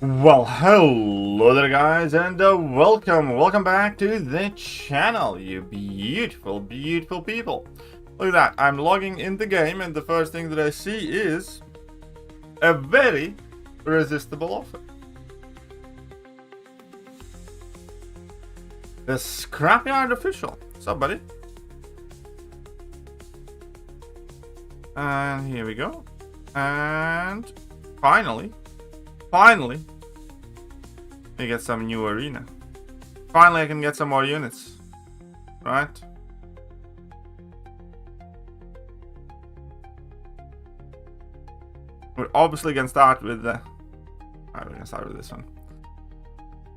Well, hello there guys, and welcome back to the channel, you beautiful people. Look at that, I'm logging in the game and the first thing that I see is a very irresistible offer. The Scrapyard Official. What's up, buddy? And here we go. And finally, we get some new arena. Finally, I can get some more units, right? We're obviously gonna start with the. Alright, we're gonna start with this one,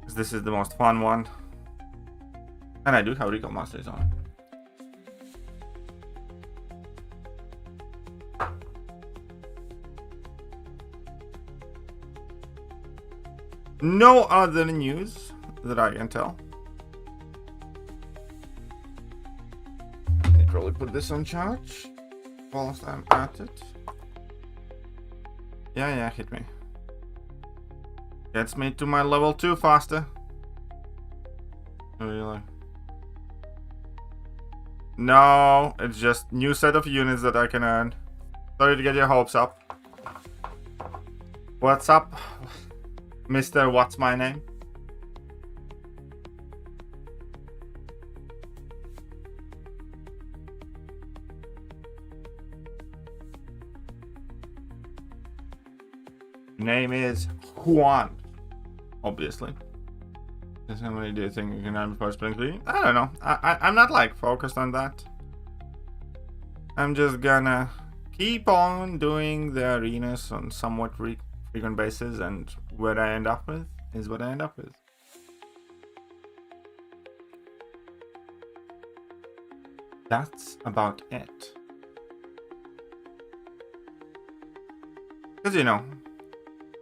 because this is the most fun one, and I do have recall masters on. No other news that I can tell. I'll probably put this on charge whilst I'm at it. Yeah, hit me. Gets me to my level 2 faster. Really? No, it's just new set of units that I can earn. Sorry to get your hopes up. What's up? Mr. What's my name? Name is Juan, obviously. Does somebody do you think you can earn before spring cleaning? I don't know. I'm not like focused on that. I'm just gonna keep on doing the arenas on somewhat frequent basis, and what I end up with is what I end up with. That's about it. Because, you know,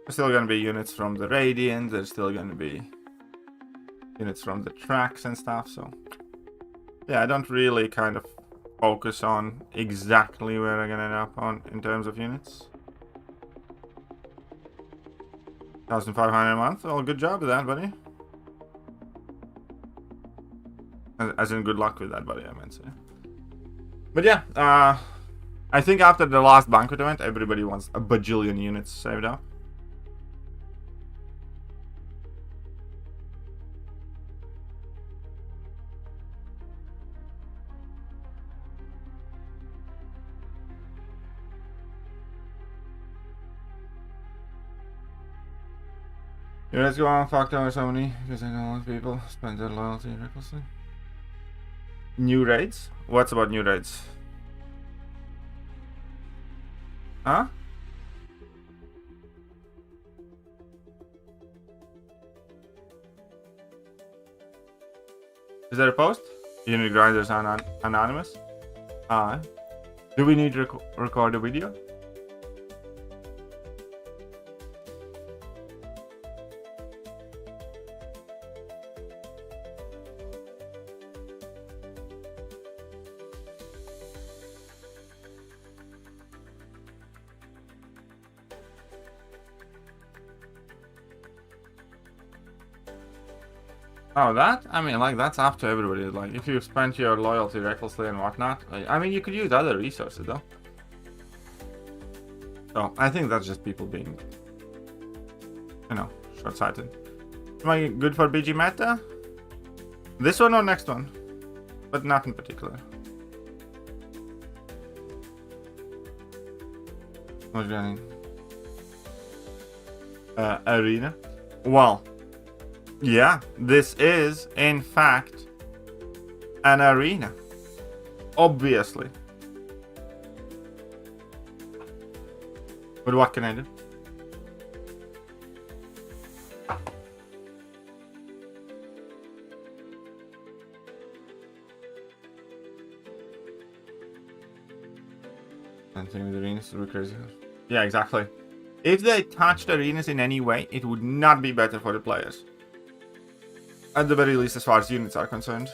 there's still gonna be units from the Radiant, there's still gonna be units from the tracks and stuff, so yeah, I don't really kind of focus on exactly where I'm gonna end up on in terms of units. 1,500 a month. Well, good job with that, buddy. As in, good luck with that, buddy, I meant to say. But yeah, I think after the last banquet event, everybody wants a bajillion units saved up. Yeah, let's go on. Fucked over so many because I know a lot of people spend their loyalty recklessly. New raids? What's about new raids? Huh? Is there a post? Unit grinders are anonymous? Do we need to record a video? Oh, that? I mean, like, that's up to everybody. Like, if you spent your loyalty recklessly and whatnot, I mean, you could use other resources, though. So, I think that's just people being, you know, short-sighted. Am I good for BG meta? This one or next one? But not in particular. What's running? Arena? Well, yeah, this is, in fact, an arena. Obviously. But what can I do? Something with arenas would be crazy. Yeah, exactly. If they touched arenas in any way, it would not be better for the players. At the very least, as far as units are concerned.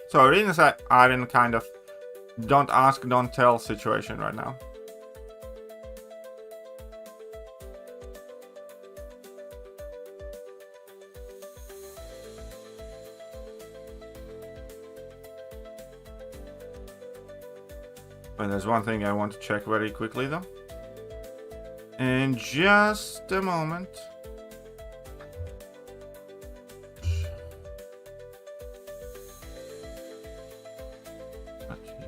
So arenas are in kind of don't ask, don't tell situation right now. But there's one thing I want to check very quickly though. In just a moment. Okay.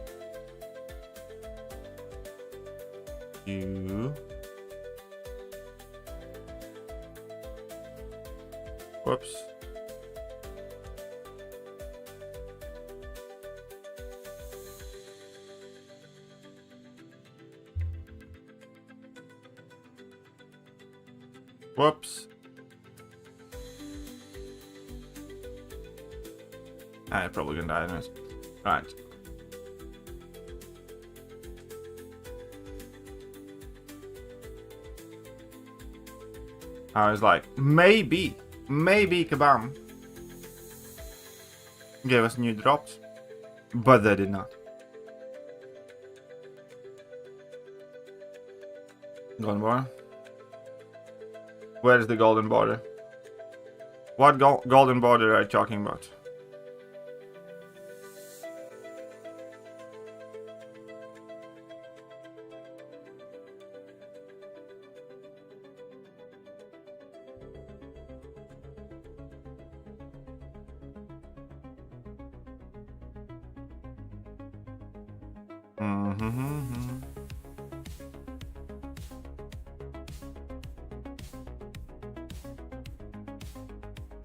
You. Whoops. Whoops. I'm probably gonna die anyways. Right. I was like, maybe Kabam gave us new drops, but they did not. Golden border. Where is the golden border? What golden border are you talking about?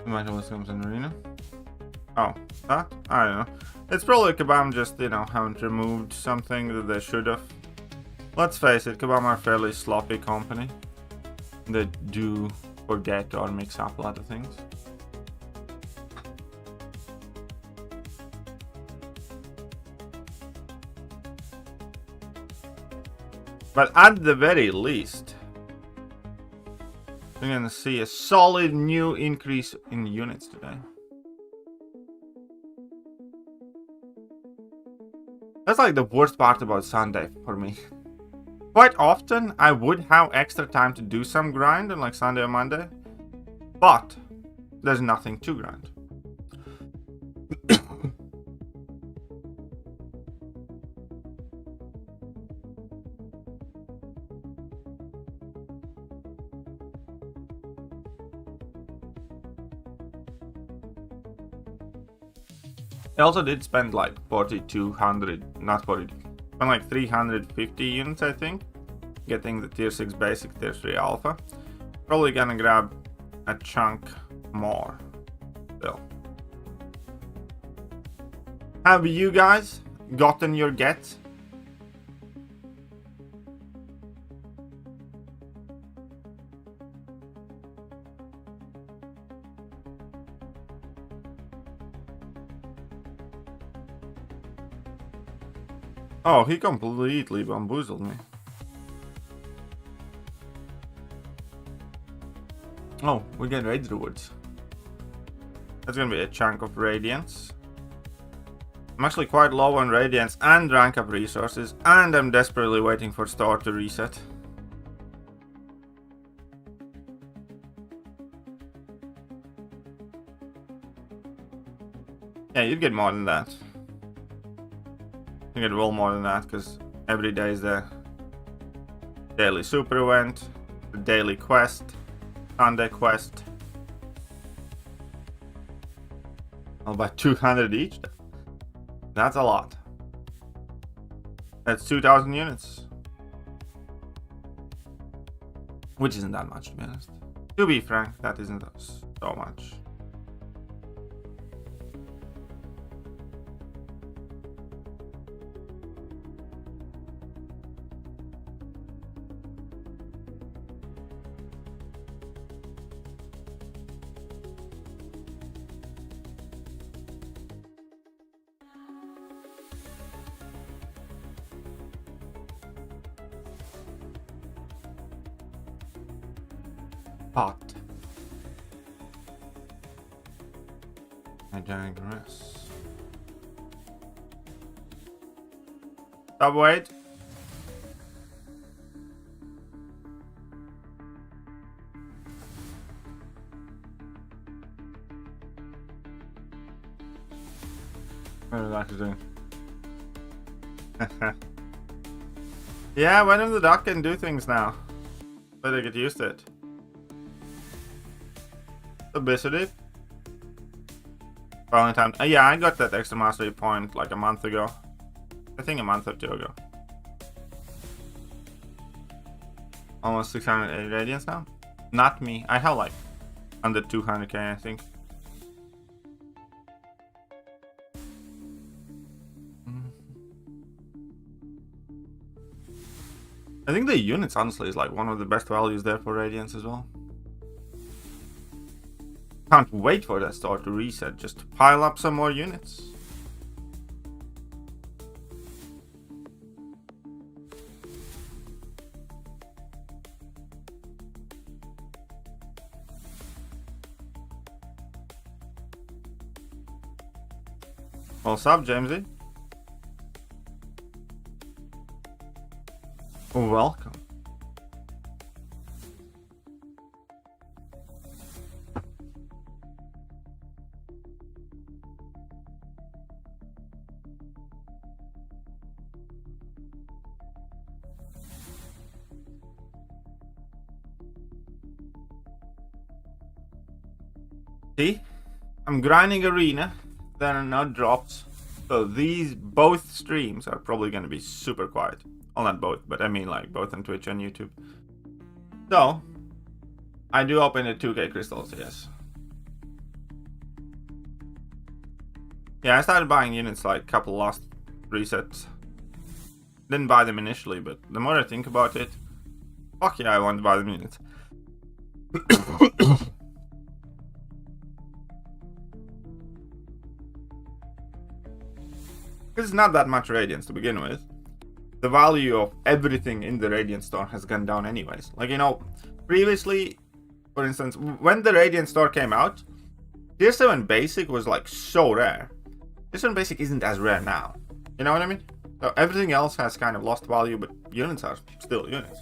Imagine what comes in the arena. Oh, that? I don't know. It's probably Kabam just, you know, haven't removed something that they should have. Let's face it, Kabam are a fairly sloppy company. They do forget or mix up a lot of things. But at the very least, we're gonna see a solid new increase in units today. That's like the worst part about Sunday for me. Quite often I would have extra time to do some grind on like Sunday or Monday, but there's nothing to grind. I also did spend like 4,200, not 40, spent like 350 units, I think, getting the tier 6 basic, tier 3 alpha. Probably gonna grab a chunk more still. Have you guys gotten your gets? Oh, he completely bamboozled me. Oh, we get raid rewards. That's gonna be a chunk of radiance. I'm actually quite low on radiance and rank up resources, and I'm desperately waiting for store to reset. Yeah, you'd get more than that. You get well more than that, because every day is the daily super event, the daily quest, Sunday quest. I'll buy 200 each. That's a lot. That's 2,000 units. Which isn't that much, to be honest. To be frank, that isn't so much. Pot. I digress. Stop, wait. What is that doing? Yeah, when the dog can do things now. Better get used to it. Obesity. Valentine. Yeah, I got that extra mastery point like a month ago. I think a month or two ago. Almost 680 radiance now. Not me. I have like under 200k, I think. I think the units honestly is like one of the best values there for radiance as well. Can't wait for that store to reset just to pile up some more units. What's up, Jamesy? Welcome. See? I'm grinding arena, there are no drops. So these both streams are probably going to be super quiet. Well, not both, but I mean like both on Twitch and YouTube. So, I do open the 2k crystals, yes. Yeah, I started buying units like a couple last resets. Didn't buy them initially, but the more I think about it, fuck yeah, I want to buy them units. Because it's not that much radiance to begin with. The value of everything in the Radiant Store has gone down anyways. Like, you know, previously, for instance, when the Radiant Store came out, Tier 7 Basic was like so rare. Tier 7 Basic isn't as rare now. You know what I mean? So everything else has kind of lost value, but units are still units.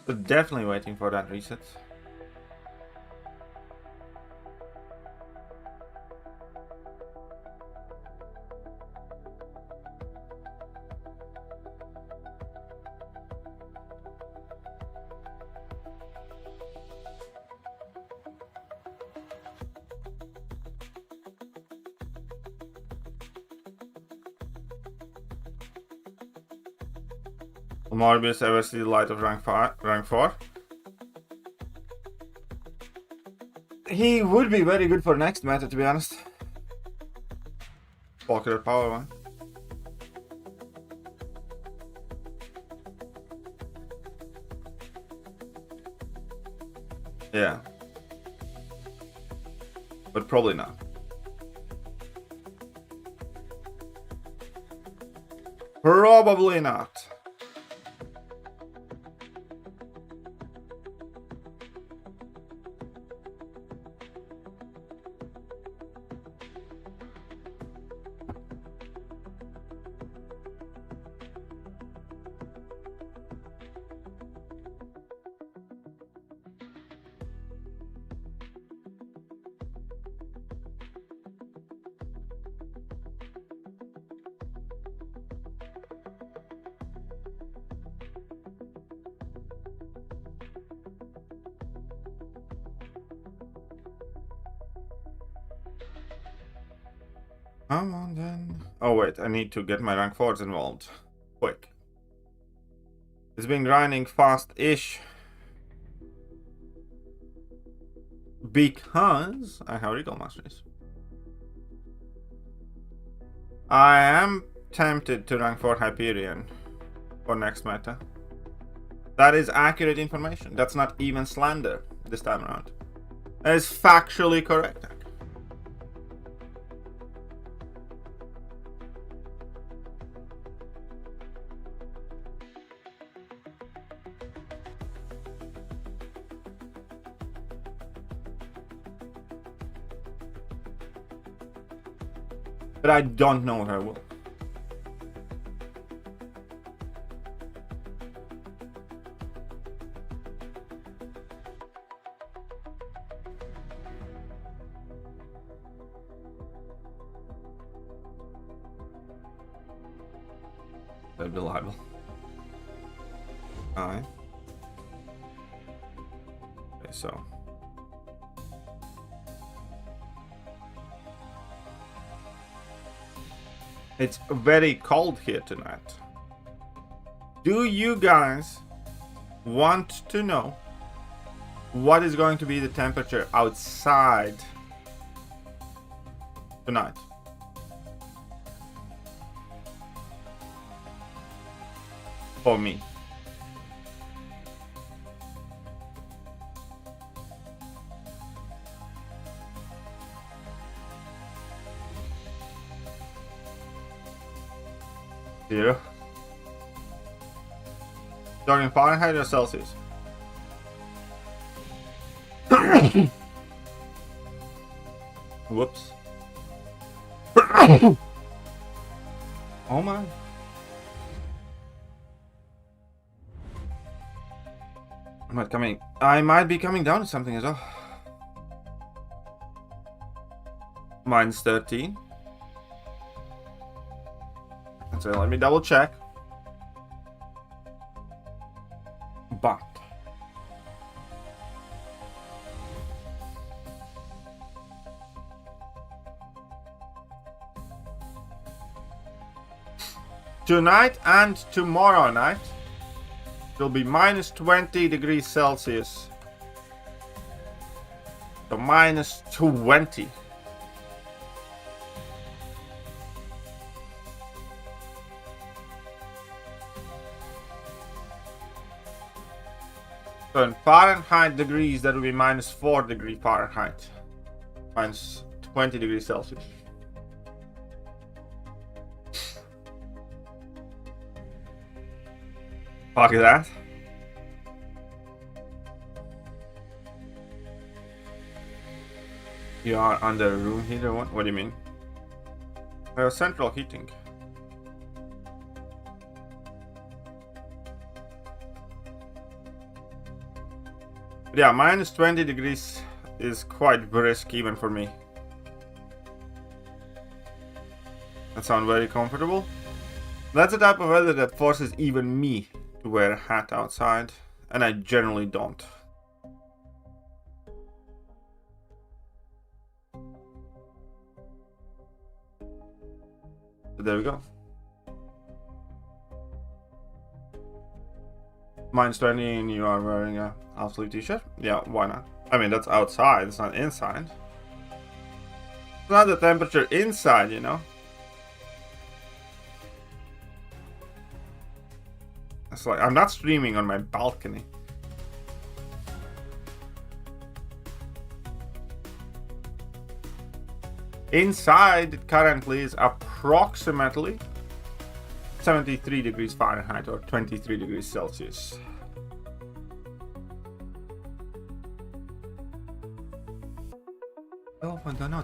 So definitely waiting for that reset. Will Morbius ever see the light of rank 4? He would be very good for next meta, to be honest. Pocket power one. Yeah. But probably not. Probably not. Come on then. Oh wait, I need to get my rank 4s involved. Quick. It's been grinding fast-ish. Because I have recall masteries. I am tempted to rank 4 Hyperion for next meta. That is accurate information. That's not even slander this time around. That is factually correct. But I don't know if I will. That'd be liable. Alright. Okay, so. It's very cold here tonight. Do you guys want to know what is going to be the temperature outside tonight? For me. Zero. Talking Fahrenheit or Celsius? Whoops. Oh my. I might be coming down to something as well. Mine's 13. So let me double check. But tonight and tomorrow night will be minus 20 degrees Celsius. So minus 20. So in Fahrenheit degrees, that will be minus 4 degrees Fahrenheit. Minus 20 degrees Celsius. Fuck that. You are under a room heater? What do you mean? Central heating. Yeah, minus 20 degrees is quite brisk even for me. That sounds very comfortable. That's the type of weather that forces even me to wear a hat outside, and I generally don't. So there we go. Minus 20 and you are wearing a half sleeve t-shirt? Yeah, why not? I mean, that's outside, it's not inside. It's not the temperature inside, you know? It's like, I'm not streaming on my balcony. Inside, it currently is approximately 73 degrees Fahrenheit or 23 degrees Celsius. Oh, to no.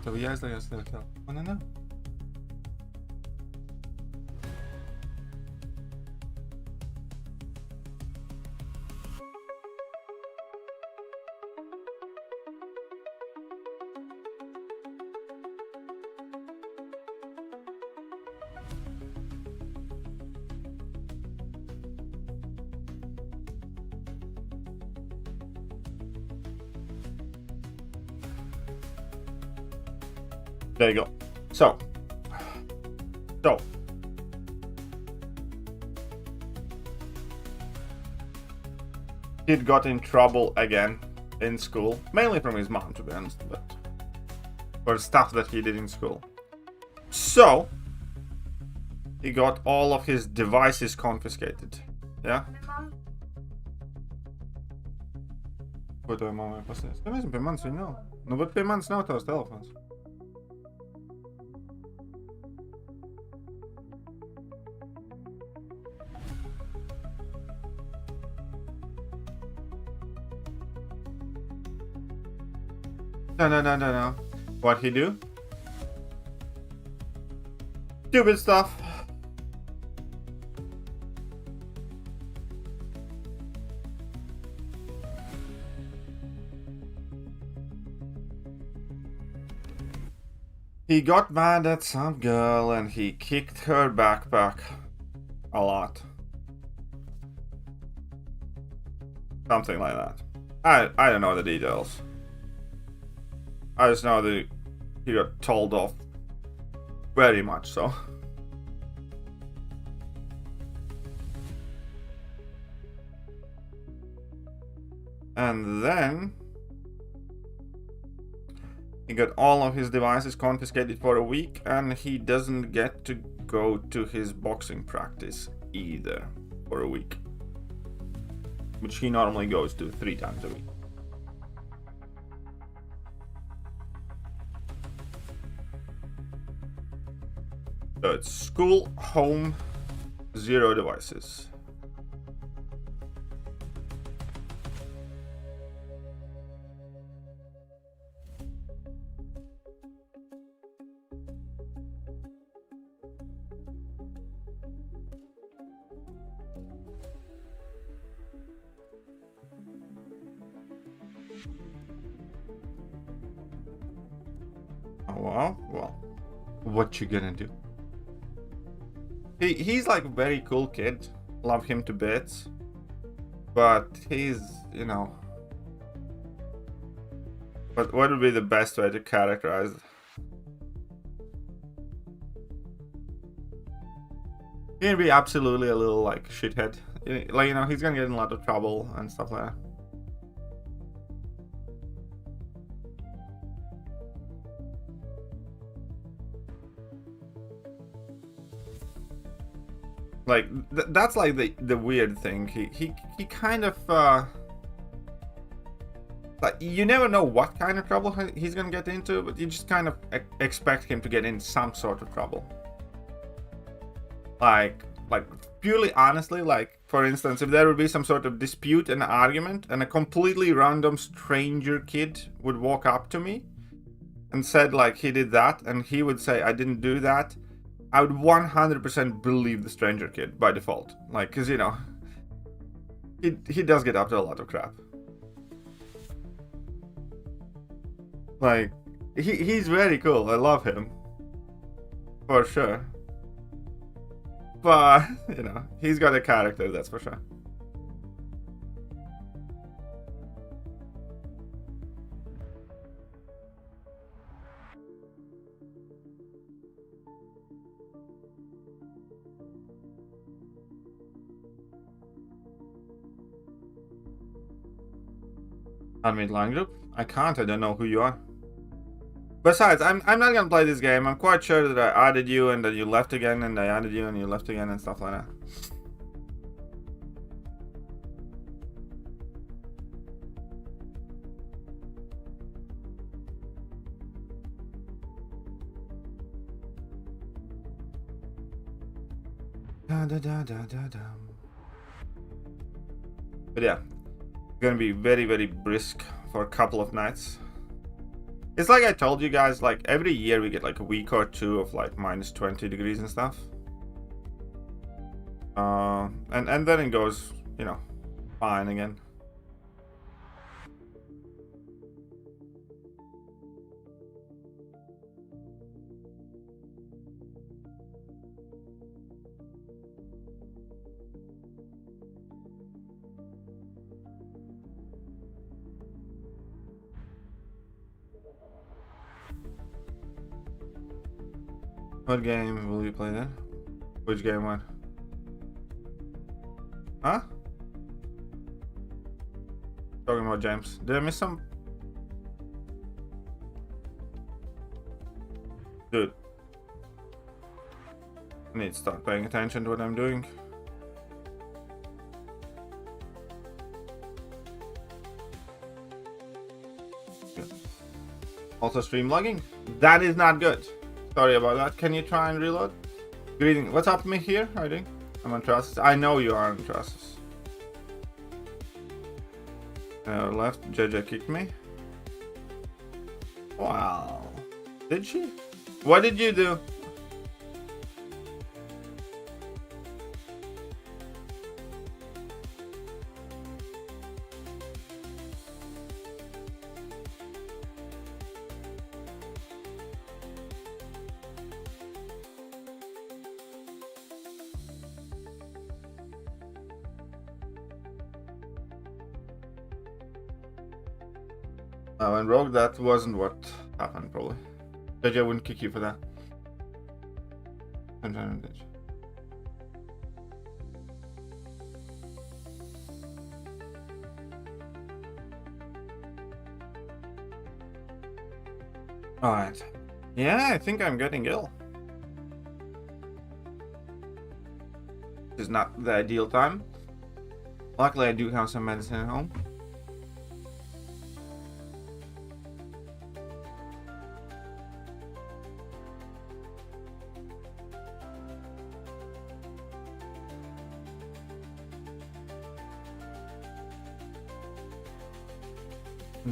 There you go. So kid got in trouble again in school, mainly from his mom, to be honest, but for stuff that he did in school. So he got all of his devices confiscated. Yeah. Ko tev mammai pasniedz? Nu, nezinu, pie manis viņa nav. Nu, bet pie manis nav tavs telefons. No. What he do? Stupid stuff. He got mad at some girl and he kicked her backpack a lot. Something like that. I don't know the details. I just know that he got told off very much so. And then he got all of his devices confiscated for a week, and he doesn't get to go to his boxing practice either for a week, which he normally goes to 3 times a week. So it's school, home, 0 devices. Well, what you gonna do? He's like a very cool kid. Love him to bits. But he's, you know... But what would be the best way to characterize it? He's gonna be absolutely a little, like, shithead. Like, you know, he's gonna get in a lot of trouble and stuff like that. Like that's like the weird thing. He kind of like, you never know what kind of trouble he's gonna get into, but you just kind of expect him to get in some sort of trouble. Like purely honestly, like for instance, if there would be some sort of dispute and argument, and a completely random stranger kid would walk up to me and said like he did that, and he would say I didn't do that, I would 100% believe the stranger kid by default. Like, cause you know, he does get up to a lot of crap. Like, he's very cool. I love him. For sure. But, you know, he's got a character, that's for sure. Unmute line group? I can't, I don't know who you are. Besides, I'm not gonna play this game. I'm quite sure that I added you and then you left again, and I added you and you left again and stuff like that. But yeah, gonna be very, very brisk for a couple of nights. It's like I told you guys, like every year we get like a week or 2 of like minus 20 degrees and stuff. And then it goes, you know, fine again. What game will you play then? Which game one? Huh? Talking about James. Did I miss some? Dude. I need to start paying attention to what I'm doing. Good. Also stream logging? That is not good. Sorry about that. Can you try and reload? Greeting. What's up with me here? How are you doing? I'm on Trusses. I know you are on Trusses. Left. JJ kicked me. Wow. Did she? What did you do? Oh, and Rogue, that wasn't what happened, probably. JJ wouldn't kick you for that. Alright. Yeah, I think I'm getting ill. It's not the ideal time. Luckily, I do have some medicine at home.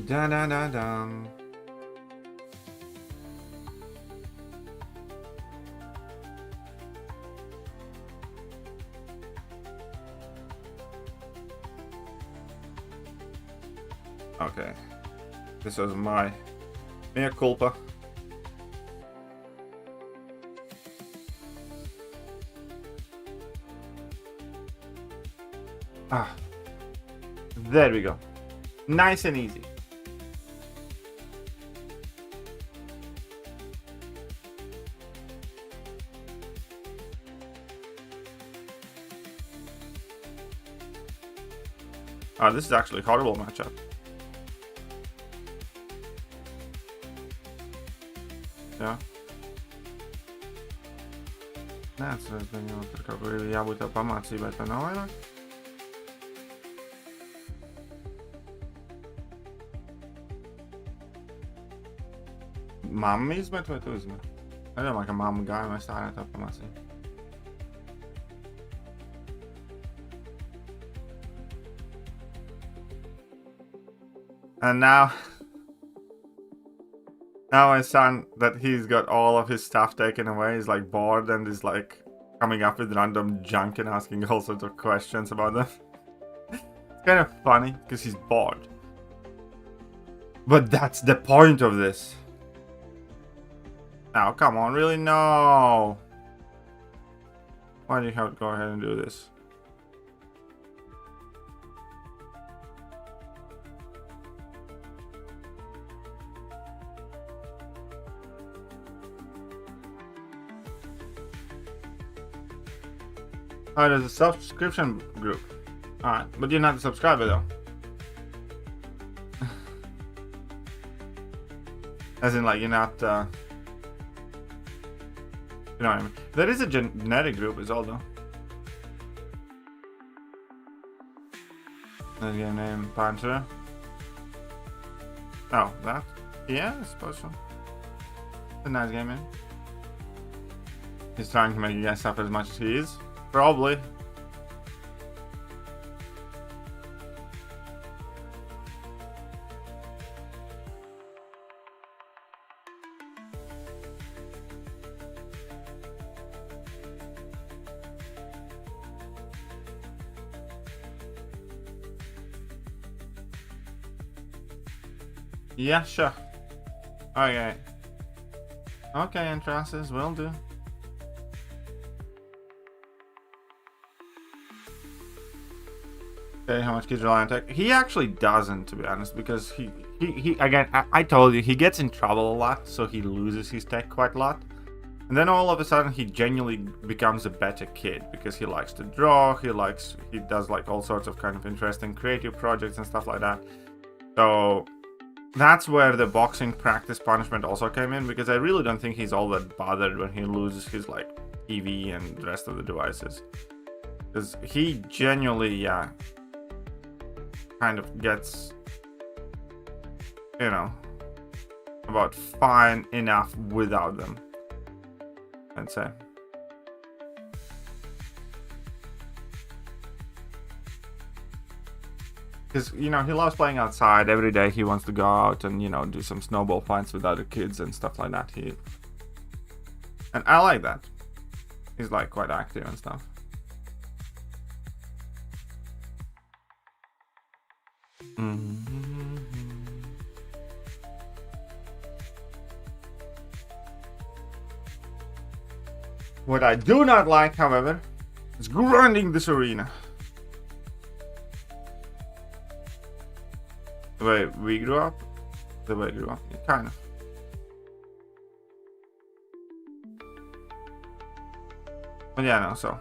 Da da da da. Okay, this was my mea culpa. Ah, there we go. Nice and easy. This is actually a horrible matchup. Ja. Neatceros viņu tur kaut kur ir jābūt tā pamācībai, tā nav vairāk. Mamma izmet vai tu izmet? Es domāju, ka mamma gāja, mēs tā varētu tā pamācīt. And now my son, that he's got all of his stuff taken away, is like bored and is like coming up with random junk and asking all sorts of questions about them. It's kind of funny because he's bored. But that's the point of this. Now, come on, really? No. Why do you have to go ahead and do this? Oh, there's a subscription group. Alright, but you're not a subscriber though. As in, like, you're not, you know what I mean? There is a genetic group as well though. There's your name, Panther. Oh, that? Yeah, I suppose so. It's a nice game, man. He's trying to make you guys suffer as much as he is. Probably. Yeah, sure. Okay. Okay, entrances will do. Okay, how much kids rely on tech? He actually doesn't, to be honest, because he again, I told you, he gets in trouble a lot, so he loses his tech quite a lot. And then all of a sudden he genuinely becomes a better kid because he likes to draw, he does like all sorts of kind of interesting creative projects and stuff like that. So that's where the boxing practice punishment also came in, because I really don't think he's all that bothered when he loses his like TV and the rest of the devices. Because he genuinely, yeah, kind of gets, you know, about fine enough without them, I'd say. Because, you know, he loves playing outside every day. He wants to go out and, you know, do some snowball fights with other kids and stuff like that. And I like that. He's like quite active and stuff. What I do not like, however, is grinding this arena. The way we grew up, the way I grew up. Kind of. But yeah, no, so.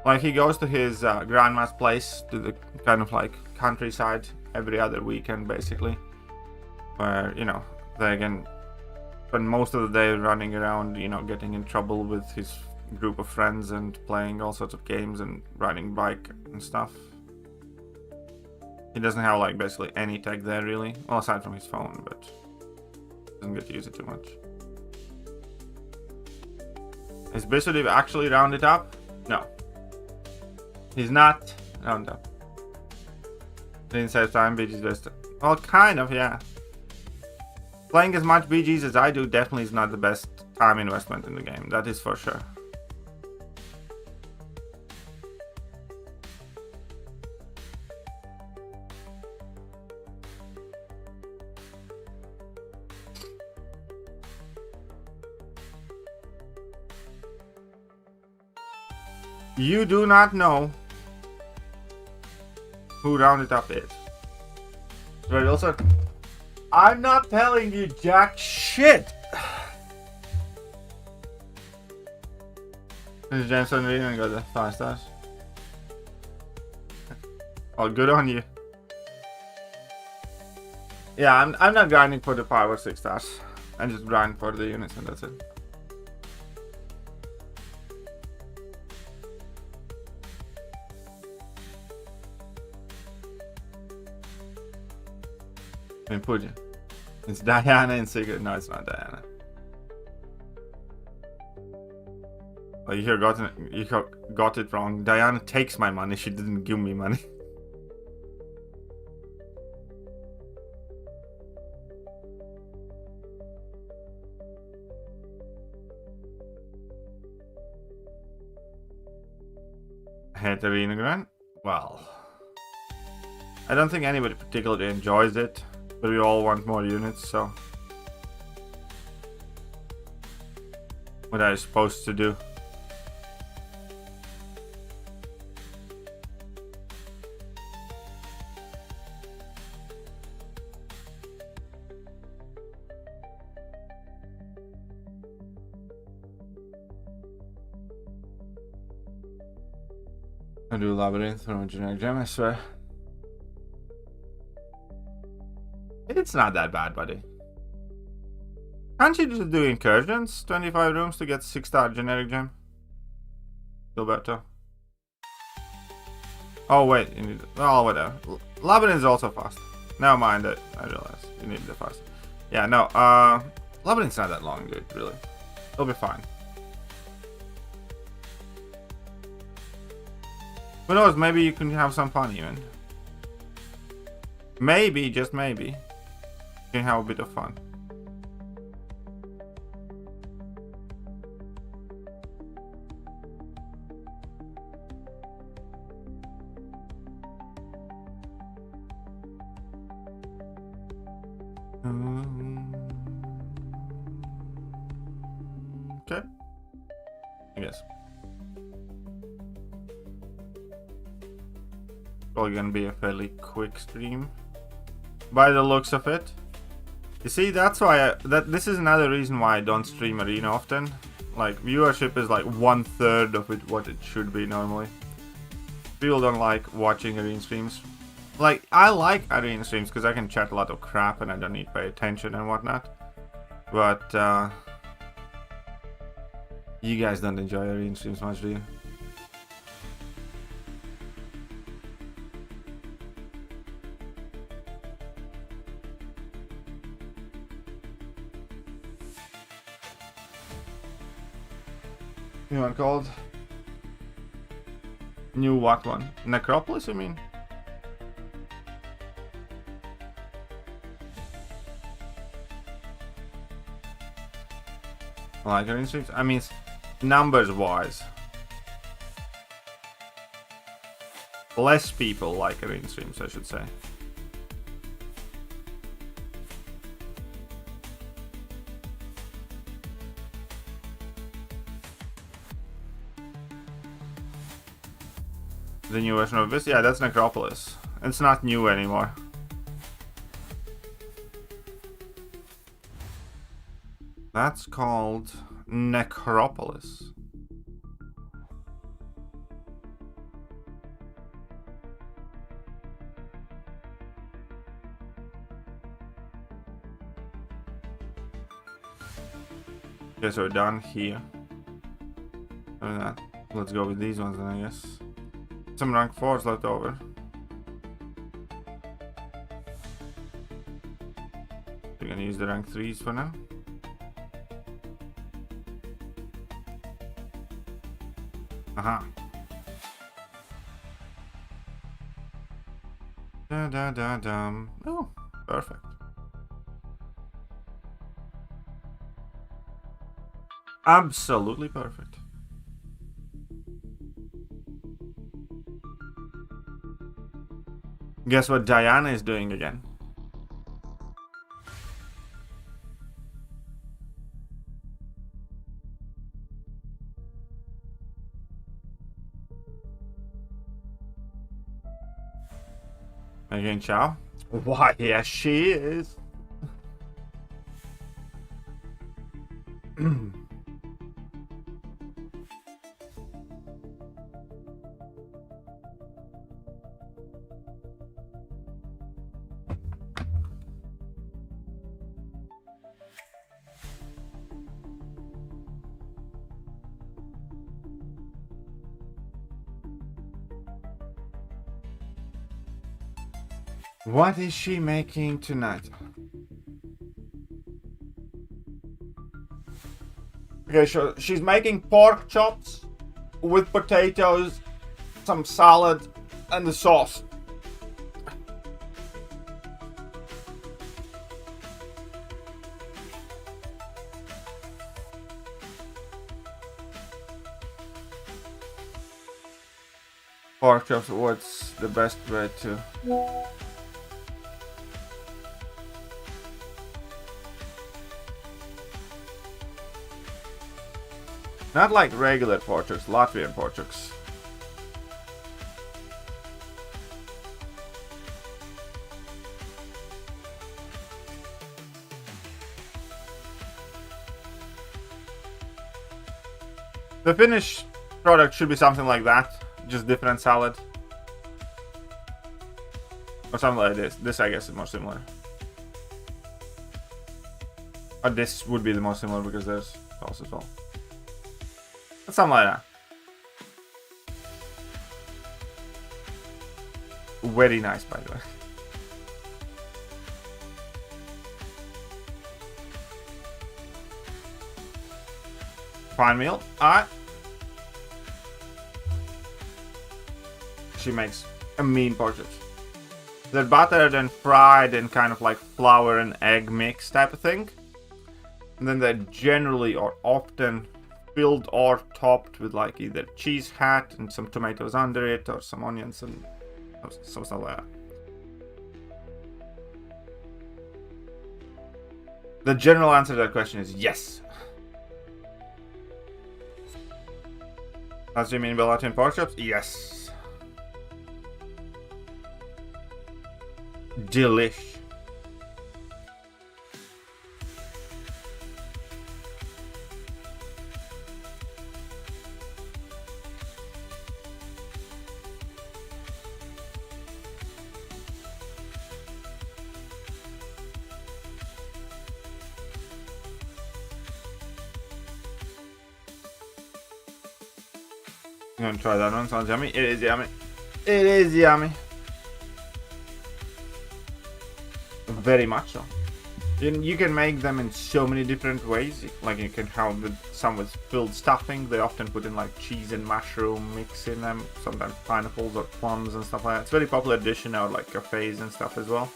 Like, he goes to his grandma's place, to the kind of like countryside, every other weekend, basically. Where, you know, they can spend most of the day running around, you know, getting in trouble with his group of friends and playing all sorts of games and riding bike and stuff. He doesn't have, like, basically any tech there, really. Well, aside from his phone, but doesn't get to use it too much. Is Bisudiv actually rounded up? No. He's not rounded up. Didn't save time, BG's best. Well, kind of, yeah. Playing as much BGs as I do definitely is not the best time investment in the game. That is for sure. You do not know who Rounded Up is. Right, also, I'm not telling you jack shit. This is Jameson Reed and got the 5 stars. Oh, good on you. Yeah, I'm not grinding for the power 6 stars. I just grind for the units and that's it. Puja. It's Diana and Sigurd. No, it's not Diana. Oh, you got it wrong. Diana takes my money. She didn't give me money. Hate Arena Grand? Well, I don't think anybody particularly enjoys it. But we all want more units, so what are you supposed to do? I do labyrinth from a generic gem, I swear. It's not that bad, buddy. Can't you just do incursions? 25 rooms to get 6-star generic gem? Gilberto. Oh wait, you need. Oh, whatever. Labyrinth is also fast. Never mind it. I realize you need the fast. Yeah, no. Labyrinth's not that long, dude. Really, it'll be fine. Who knows? Maybe you can have some fun even. Maybe, just maybe. You can have a bit of fun. Okay. I guess. Probably gonna be a fairly quick stream, by the looks of it. You see, that's why this is another reason why I don't stream Arena often. Like, viewership is like 1/3 of it what it should be normally. People don't like watching Arena streams. Like, I like Arena streams because I can chat a lot of crap and I don't need to pay attention and whatnot. But you guys don't enjoy Arena streams much, do you? New one called? New what one? Necropolis, you mean? Like Arena streams? I mean, numbers wise. Less people like Arena streams, I should say. The new version of this? Yeah, that's Necropolis. It's not new anymore. That's called Necropolis. Okay, so we're done here. Other than that, let's go with these ones then, I guess. Some rank 4s left over. We're gonna use the rank 3s for now. Aha. Da da da dum. Oh, perfect. Absolutely perfect. Guess what Diana is doing again? Again, Chow? Why, yes, she is. What is she making tonight? Okay, so she's making pork chops with potatoes, some salad, and the sauce. Pork chops, what's the best way to... Not like regular pork chops, Latvian pork chops. The finished product should be something like that, just different salad. Or something like this. This, I guess, is more similar. Or this would be the most similar because there's sauce as well. Something like that. Very nice, by the way. Fine meal. Alright. She makes a mean pork chops. They're buttered and fried in kind of like flour and egg mix type of thing. And then they generally or often filled or topped with like either cheese hat and some tomatoes under it or some onions and some stuff like that. The general answer to that question is yes. That's what you mean by Latvian pork chops? Yes. Delish. I'm gonna try that one. Sounds yummy. It is yummy. It is yummy. Very much so. You can make them in so many different ways. Like you can have some with filled stuffing. They often put in like cheese and mushroom mix in them. Sometimes pineapples or plums and stuff like that. It's a very popular dish now, like cafes and stuff as well.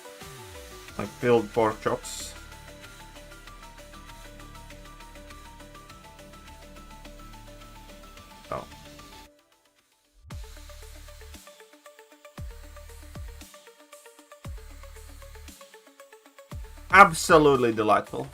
Like filled pork chops. Oh. Absolutely delightful.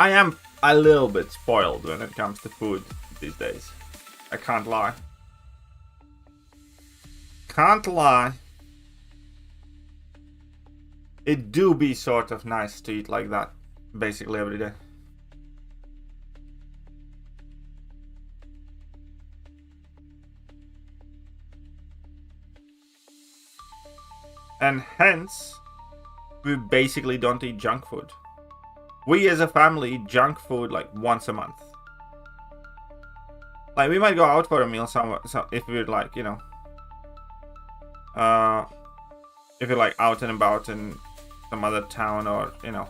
I am a little bit spoiled when it comes to food these days. I can't lie. Can't lie. It do be sort of nice to eat like that basically every day. And hence, we basically don't eat junk food. We as a family eat junk food like once a month. Like, we might go out for a meal somewhere, so if we're like, you know, if you're like out and about in some other town, or, you know,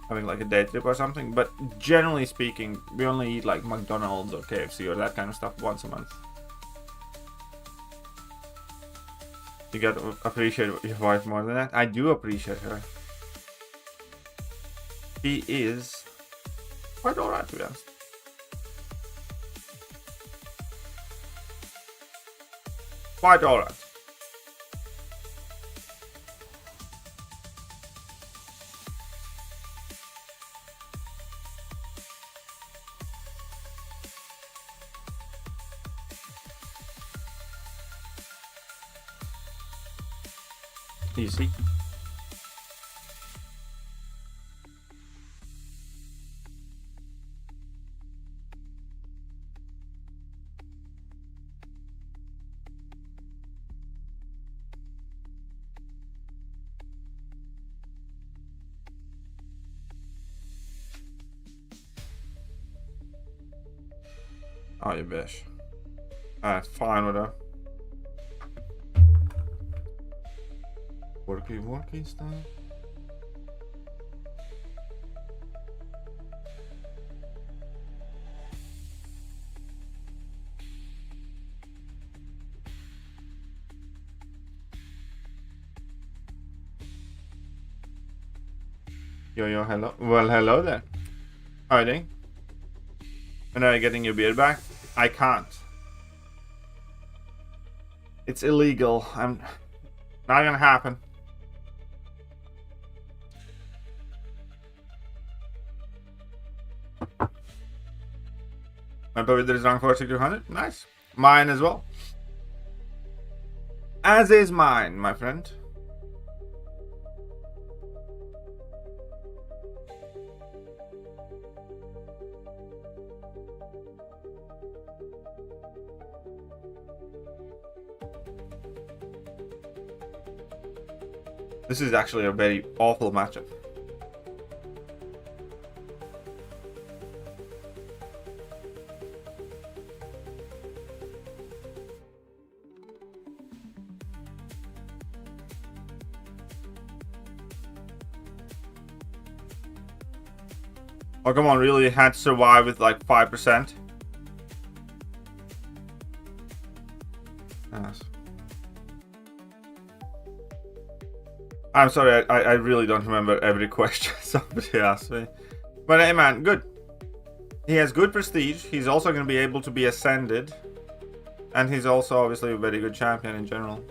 having like a day trip or something. But generally speaking, we only eat like McDonald's or KFC or that kind of stuff once a month. You gotta appreciate your wife more than that. I do appreciate her. She is quite alright, to be honest. Quite alright. Easy. Oh, you bitch. Alright, fine with her. Worky stuff. Yo, hello. Well, hello there. How are you doing? When are you getting your beard back? I can't. It's illegal. I'm not gonna happen. My birthday is on 4600. Nice. Mine as well. As is mine, my friend. This is actually a very awful matchup. Oh, come on, really? Had to survive with like 5%? Yes. I'm sorry, I really don't remember every question somebody asked me. But hey man, good. He has good prestige. He's also going to be able to be ascended. And he's also obviously a very good champion in general.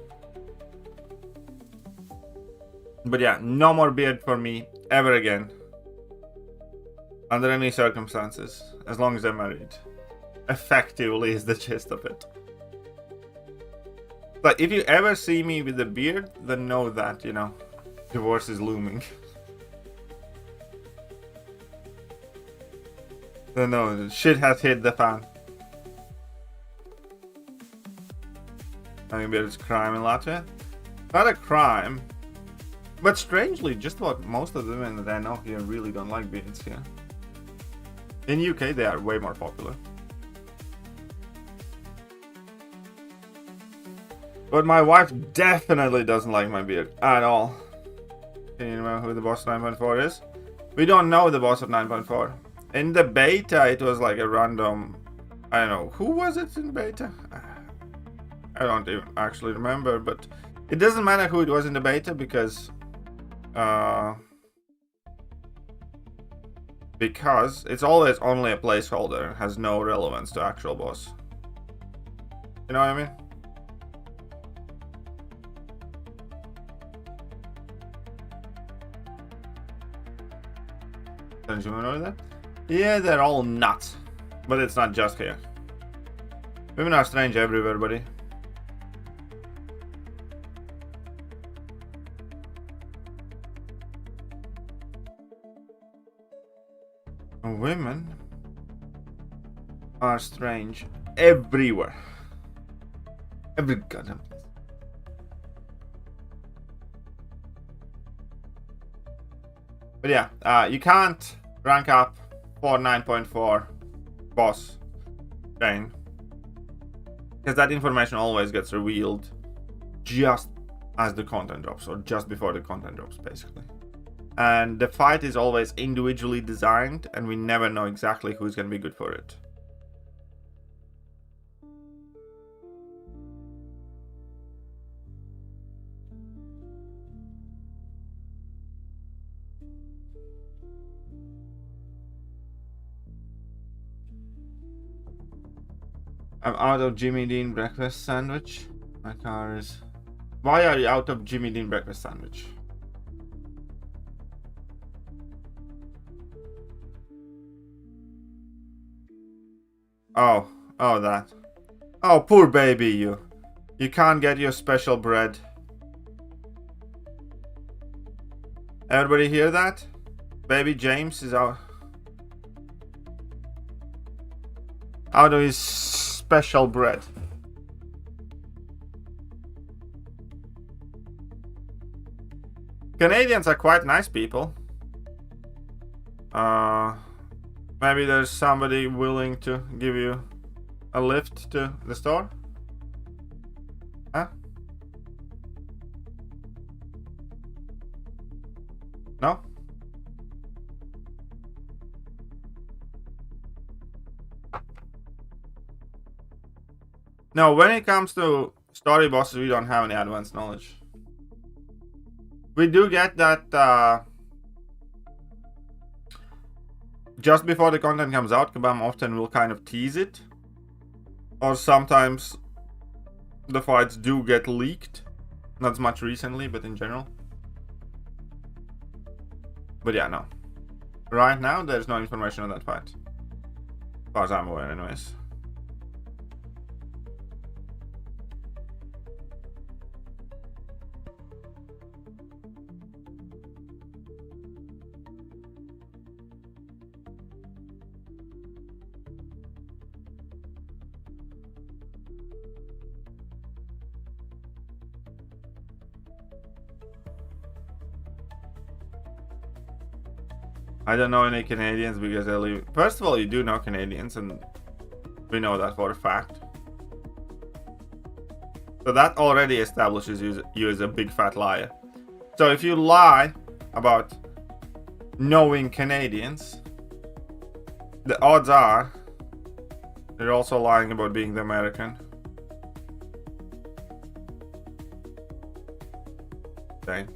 But yeah, no more beard for me ever again. Under any circumstances, as long as I'm married. Effectively is the gist of it. But if you ever see me with a beard, then know that, you know, divorce is looming. Then no, shit has hit the fan. Having a beard is a crime in Latvia. Not a crime. But strangely, just about most of the women that I know here really don't like beards here. In UK, they are way more popular. But my wife definitely doesn't like my beard at all. Can you remember who the boss of 9.4 is? We don't know the boss of 9.4. In the beta, it was like a random... I don't know. Who was it in beta? I don't even actually remember, but... It doesn't matter who it was in the beta because... Because it's always only a placeholder, has no relevance to actual boss. You know what I mean? Strange women over there? Yeah, they're all nuts. But it's not just here. Women are strange everywhere, buddy. Women are strange everywhere. Every goddamn place. But yeah, you can't rank up for 9.4 boss chain, because that information always gets revealed just as the content drops, or just before the content drops, basically. And the fight is always individually designed, and we never know exactly who's going to be good for it. I'm out of Jimmy Dean breakfast sandwich. My car is... Why are you out of Jimmy Dean breakfast sandwich? Oh, that. Oh, poor baby, you. You can't get your special bread. Everybody hear that? Baby James is out of his special bread. Canadians are quite nice people. Maybe there's somebody willing to give you a lift to the store? Huh? No? No, when it comes to story bosses, we don't have any advanced knowledge. We do get that just before the content comes out, Kabam often will kind of tease it. Or sometimes the fights do get leaked. Not as much recently, but in general. But yeah, no. Right now, there's no information on that fight. As far as I'm aware, anyways. I don't know any Canadians because I live... First of all, you do know Canadians, and we know that for a fact. So that already establishes you as a big fat liar. So if you lie about knowing Canadians, the odds are you're also lying about being the American. Dang.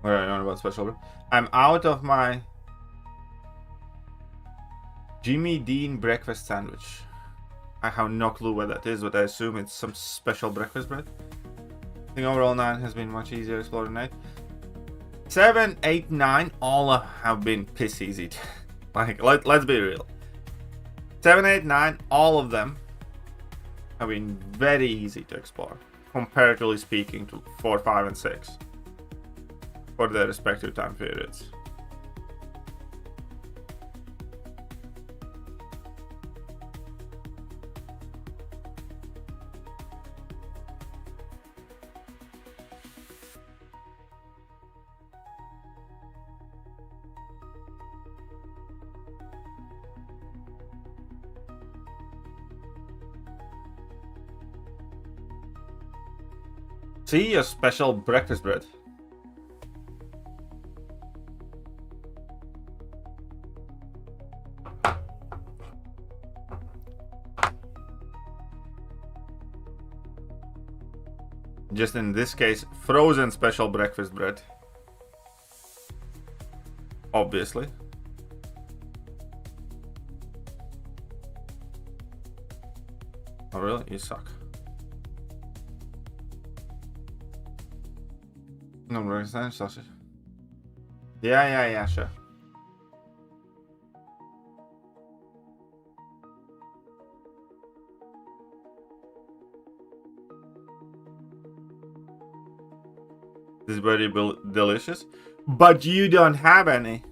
What are you on about special? I'm out of my Jimmy Dean breakfast sandwich. I have no clue what that is, but I assume it's some special breakfast bread. I think overall 9 has been much easier to explore tonight. 7, 8, 9 all have been piss easy. Like, let's be real. 7, 8, 9, all of them have been very easy to explore, comparatively speaking to 4, 5, and 6. For their respective time periods. See your special breakfast bread. Just in this case, frozen special breakfast bread. Obviously. Oh really? You suck. No, Roxanne sausage. Yeah, sure. This is very delicious, but you don't have any.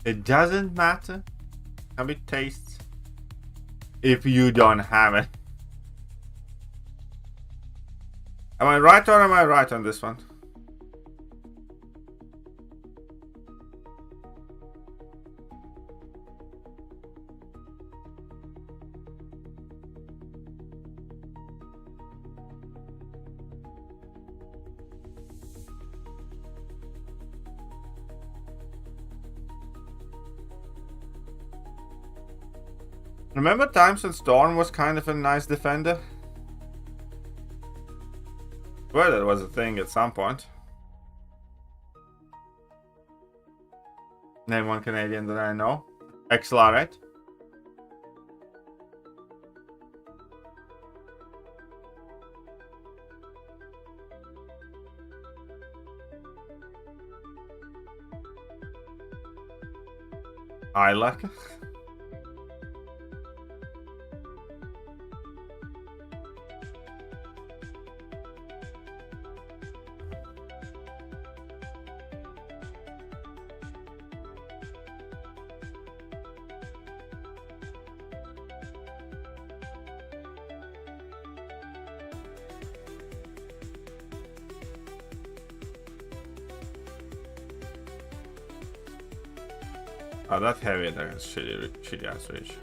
It doesn't matter how it tastes if you don't have it. Am I right or am I right on this one? Remember times when Storm was kind of a nice defender? Well, that was a thing at some point. Name one Canadian that I know. Accelerate. I like it. Oh, that heavy, that's shitty ass reach.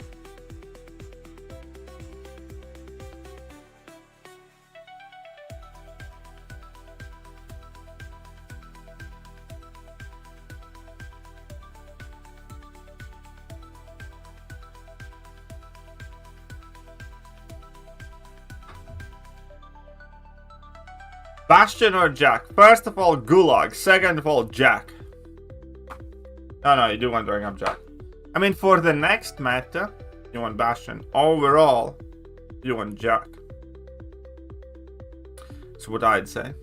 Bastion or Jack? First of all, Gulag. Second of all, Jack. No, you do want to bring up Jack. I mean, for the next meta, you want Bastion. Overall, you want Jack. That's what I'd say.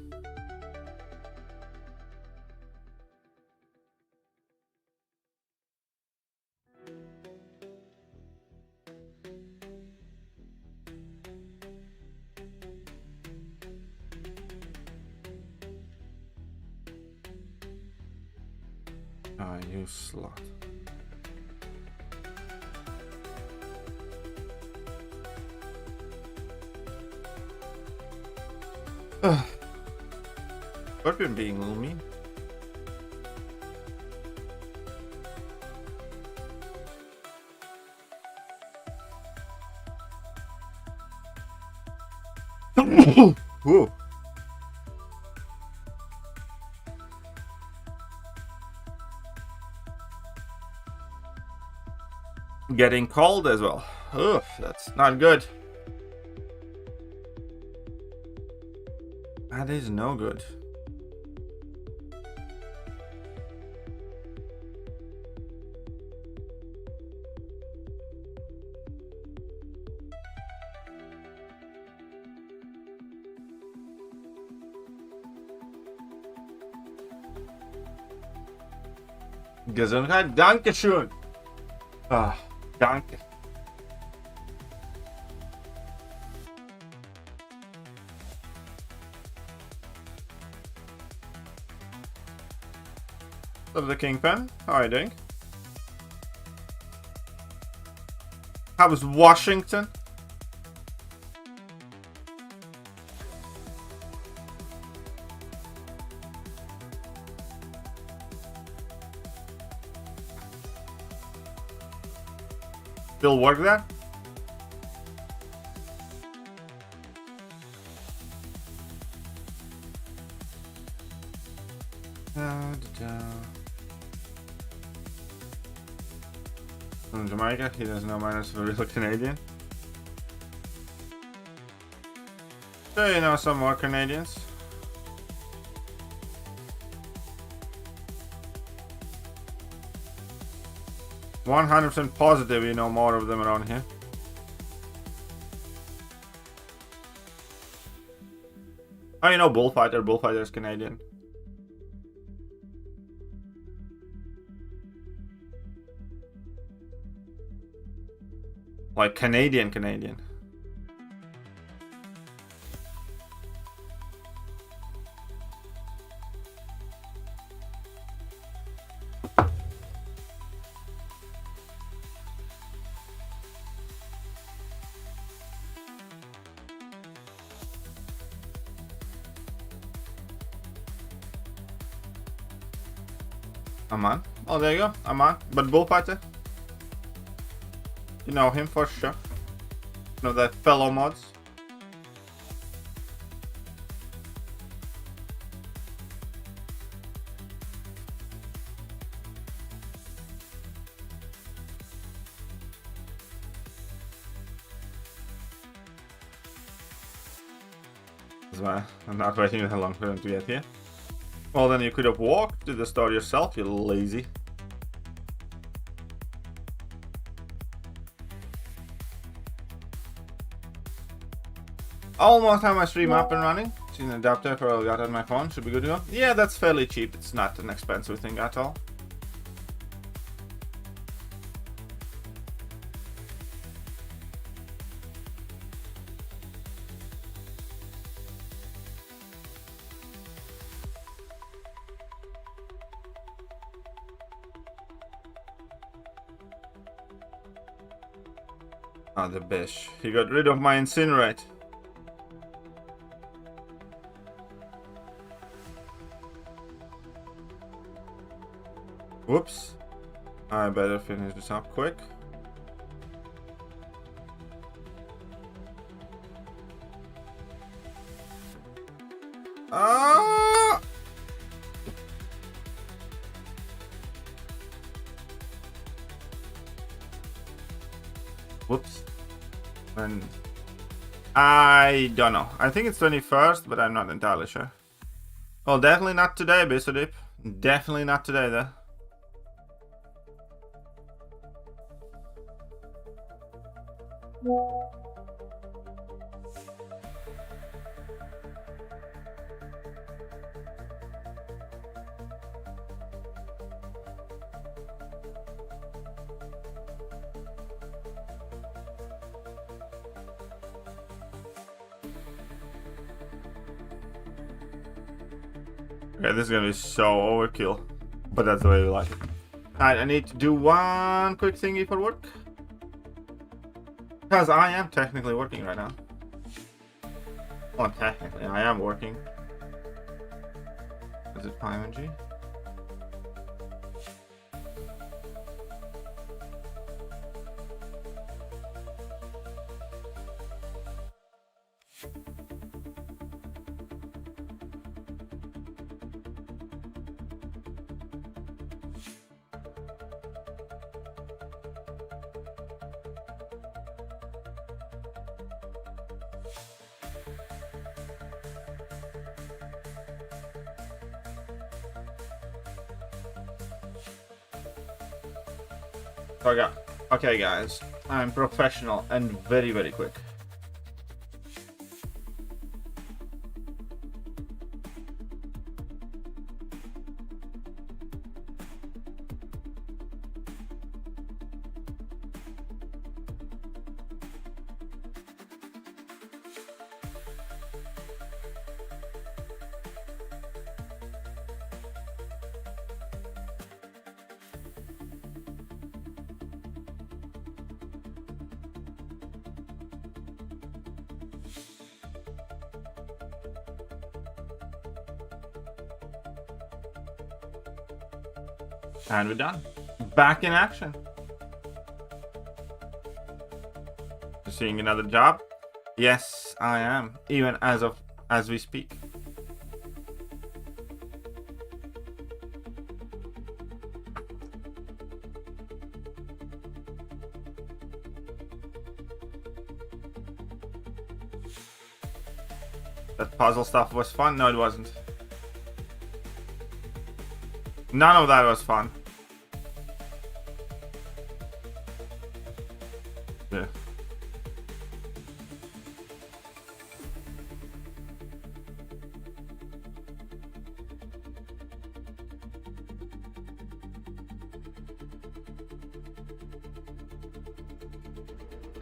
Ah, you slut. Scorpion being a little mean. Whoa. Getting cold as well. Ugh, that's not good. That is no good. Gesundheit, Dankeschön. Ah, danke. Of the Kingpin, how are you doing? How was Washington? Still work there? From Jamaica, he doesn't know minus for real Canadian. So you know some more Canadians. "100% positive you know more of them around here." Oh, you know Bullfighter. Bullfighter is Canadian. Like Canadian. Aman. Oh, there you go. Aman. But Bullfighter? You know him for sure. You know that fellow mods? I'm not waiting that long for them to get here. Well, then you could have walked to the store yourself, you lazy. Almost have my stream up and running. See an adapter for I got on my phone. Should be good to go. Yeah, that's fairly cheap. It's not an expensive thing at all. Ah, the bish. He got rid of my incinerate. Whoops. I better finish this up quick. Ah! Whoops. And I don't know. I think it's 21st, but I'm not entirely sure. Well, definitely not today, Bisodip. Definitely not today, though. Okay, this is gonna be so overkill, but that's the way we like it. Alright, I need to do one quick thingy for work. Because I am technically working right now. Well, technically, I am working. Is it PyMG? Okay guys, I'm professional and very, very quick. And we're done. Back in action. Seeing another job? Yes, I am. Even as we speak. That puzzle stuff was fun? No, it wasn't. None of that was fun. Yeah.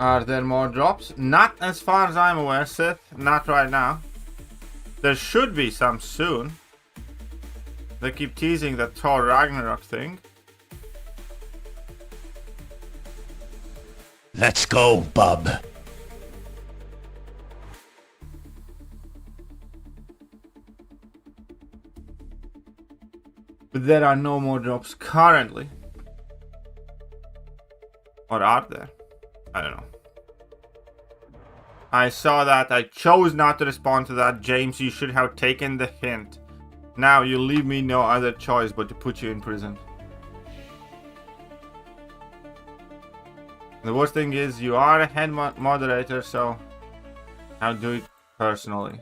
Are there more drops? Not as far as I'm aware, Sith. Not right now. There should be some soon. They keep teasing that Thor Ragnarok thing. Let's go, bub. But there are no more drops currently. Or are there? I don't know. I saw that. I chose not to respond to that. James, you should have taken the hint. Now you leave me no other choice but to put you in prison. The worst thing is you are a head moderator, so I'll do it personally.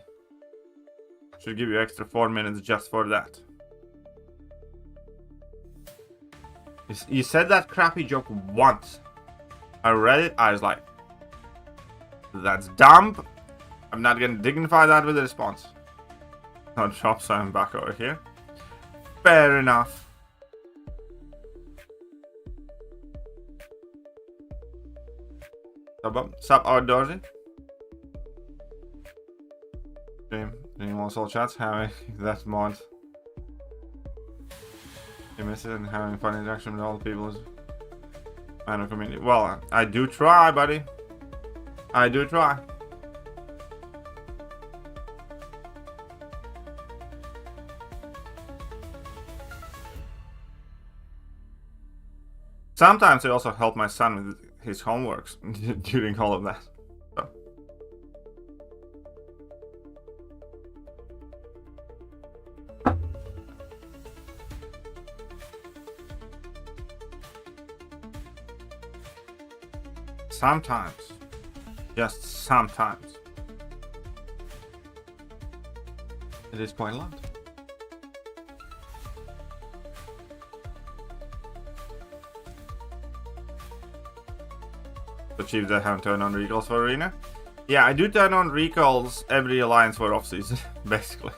Should give you extra 4 minutes just for that. You said that crappy joke once. I read it, I was like, that's dumb. I'm not gonna dignify that with a response. No drop, so I'm back over here. Fair enough. Sup outdoorsy? Doing more soul chats, having that mod. You miss it and having fun interaction with all the people. Man of community. Well, I do try, buddy. I do try. Sometimes I also help my son with his homeworks during all of that. So. Sometimes. Just sometimes. It is quite a lot. Achieve that haven't turned on recalls for Arena. Yeah, I do turn on recalls every alliance for off season, basically.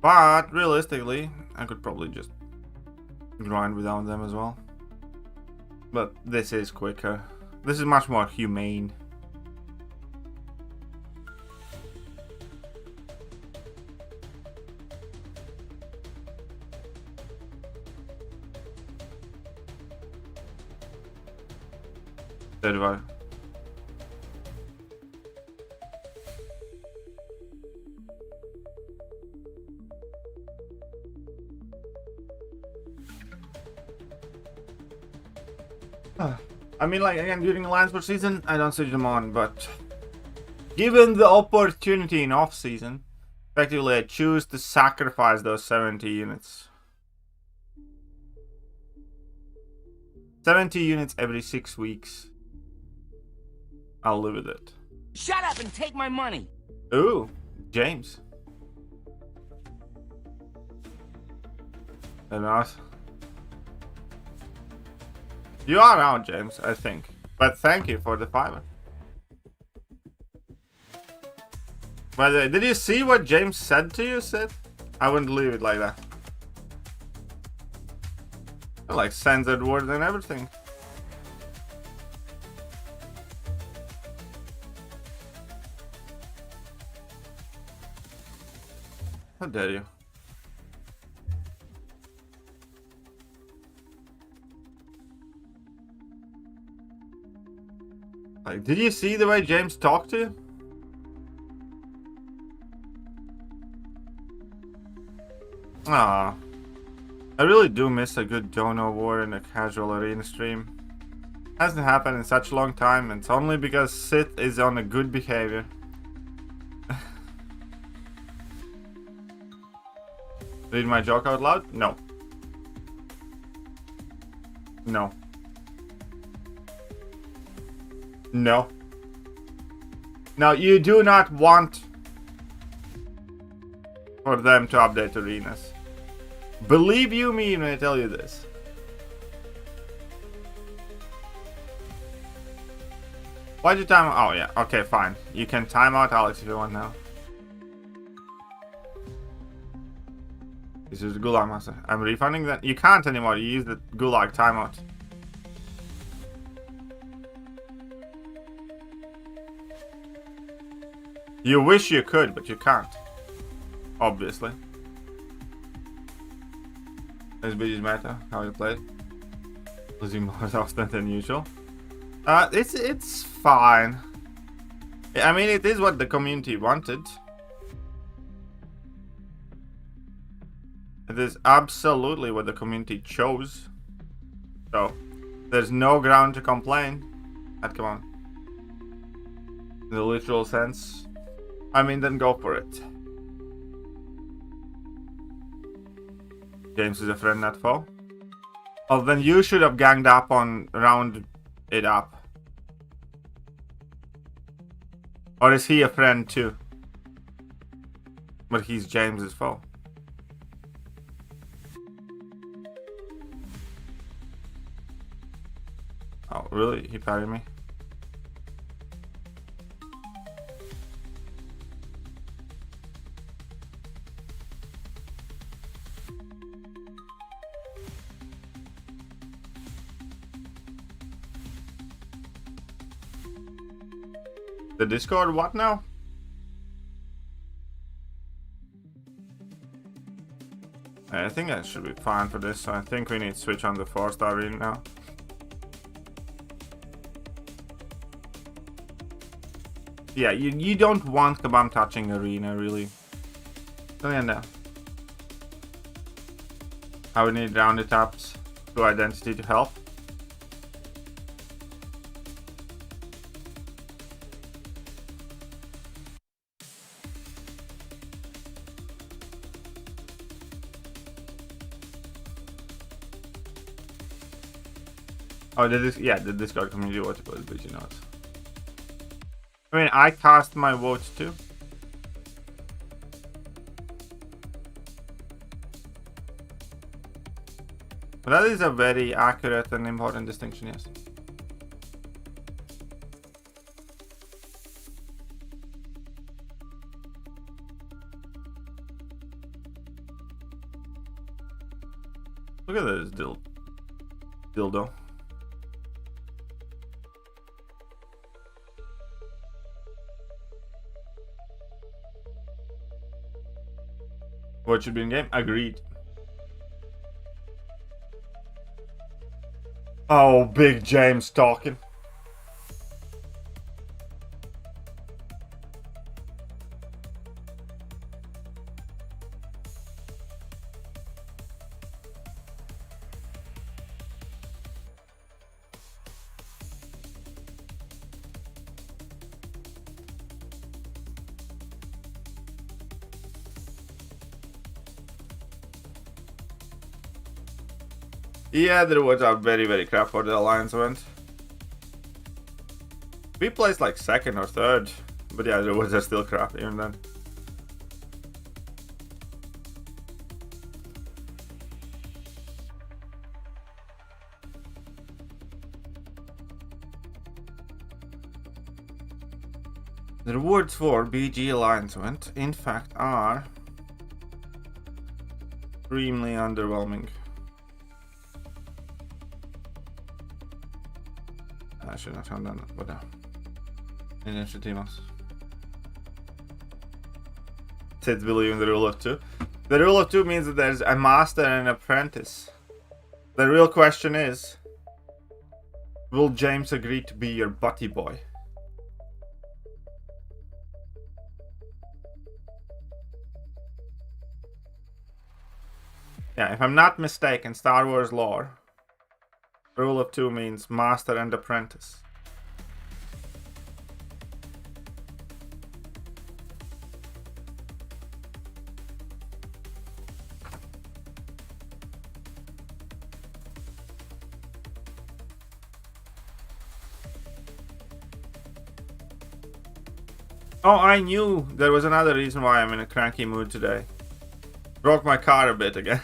But realistically, I could probably just grind without them as well. But this is quicker. This is much more humane. So do I. I mean, like, again, during Alliance per season, I don't switch them on, but given the opportunity in off-season, effectively I choose to sacrifice those 70 units. 70 units every 6 weeks. I'll live with it. Shut up and take my money! Ooh, James. Enough. You are out, James, I think. But thank you for the fiver. By the way, did you see what James said to you, Sith? I wouldn't leave it like that. I like censored words and everything. How dare you? Like, did you see the way James talked to you? Ah, I really do miss a good dono war in a casual arena stream. Hasn't happened in such a long time, and it's only because Sith is on a good behavior. Read my joke out loud? No. No. No. Now, you do not want for them to update arenas. Believe you me when I tell you this. Why'd you time out? Oh yeah, okay, fine. You can time out Alex if you want now. This is the Gulag Master. I'm refunding that. You can't anymore. You use the Gulag timeout. You wish you could, but you can't. Obviously. This bitch's meta. How you play? Losing more often than usual. It's fine. I mean, it is what the community wanted. It is absolutely what the community chose. So, there's no ground to complain. Come on. In the literal sense. I mean, then go for it. James is a friend, not foe. Oh, then you should have ganged up on round it up. Or is he a friend too? But he's James's foe. Oh, really? He parried me? The Discord, what now? I think that should be fine for this, so I think we need to switch on the 4-star arena now. Yeah, you don't want Kabam touching arena, really. So yeah, no. I would need rounded taps to identity to help. Oh, the Discord community vote was, but you know it. I mean, I cast my vote too. But that is a very accurate and important distinction, yes. Look at this dildo. What should be in game? Agreed. Oh, big James talking. Yeah, the rewards are very, very crap for the Alliance event. We placed like 2nd or 3rd, but yeah, the rewards are still crap even then. The rewards for BG Alliance event, in fact, are extremely underwhelming. I should not have done that, but initiativas. Ted believe in the rule of 2. The rule of 2 means that there's a master and an apprentice. The real question is, will James agree to be your buddy boy? Yeah, if I'm not mistaken, Star Wars lore, rule of 2 means master and apprentice. Oh, I knew there was another reason why I'm in a cranky mood today. Broke my car a bit again.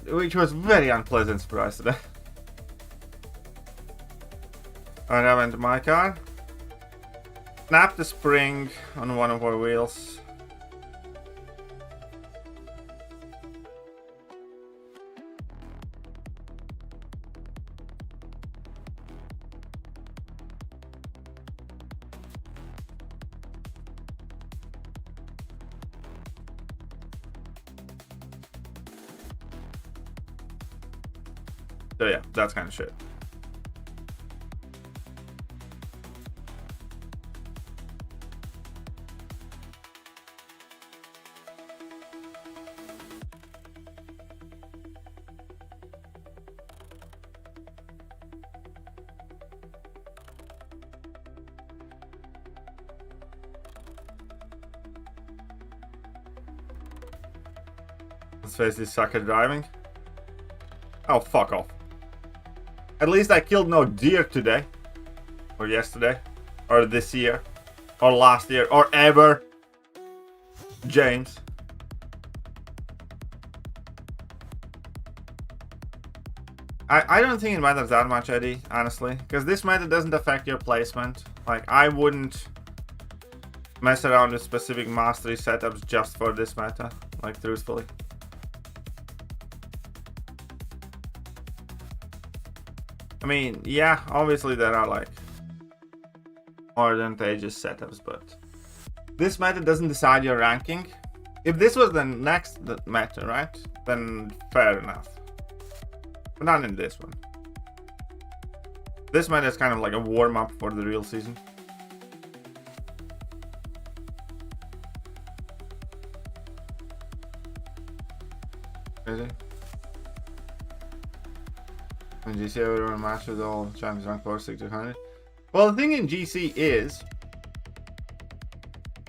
Which was very unpleasant surprise today. I have into my car. Snap the spring on one of our wheels. So yeah, that's kind of shit. Let's face this sucker driving. Oh, fuck off. At least I killed no deer today. Or yesterday. Or this year. Or last year. Or ever. James. I don't think it matters that much, Eddie, honestly. Because this meta doesn't affect your placement. Like, I wouldn't mess around with specific mastery setups just for this meta. Like, truthfully. I mean, yeah, obviously there are like more advantageous setups, but this meta doesn't decide your ranking. If this was the next meta, right, then fair enough. But not in this one. This meta is kind of like a warm-up for the real season. Crazy. In GC, everyone match with all champions rank 4, 600. Well, the thing in GC is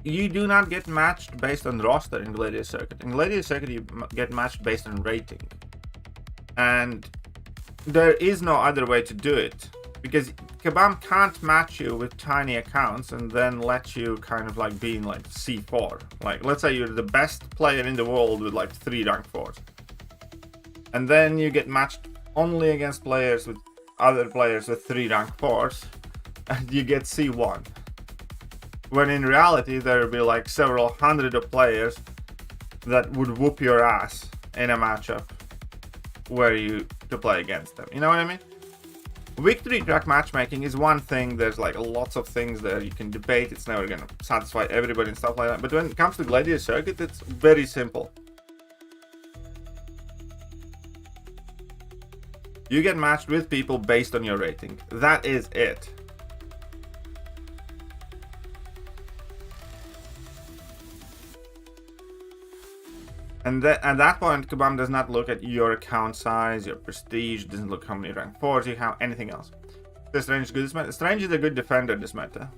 you do not get matched based on roster in Gladiator Circuit. In Gladiator Circuit, you get matched based on rating. And there is no other way to do it. Because Kabam can't match you with tiny accounts and then let you kind of like be in like C4. Like, let's say you're the best player in the world with like 3 rank 4s. And then you get matched only against players with other players with 3 rank 4s, and you get C1. When in reality, there will be like several hundred of players that would whoop your ass in a matchup where you to play against them. You know what I mean? Victory track matchmaking is one thing. There's like lots of things there you can debate. It's never gonna satisfy everybody and stuff like that. But when it comes to Gladiator Circuit, it's very simple. You get matched with people based on your rating. That is it. And at that point, Kabam does not look at your account size, your prestige, doesn't look how many rank 4s you have, anything else. The Strange is good this meta. Strange is a good defender this meta.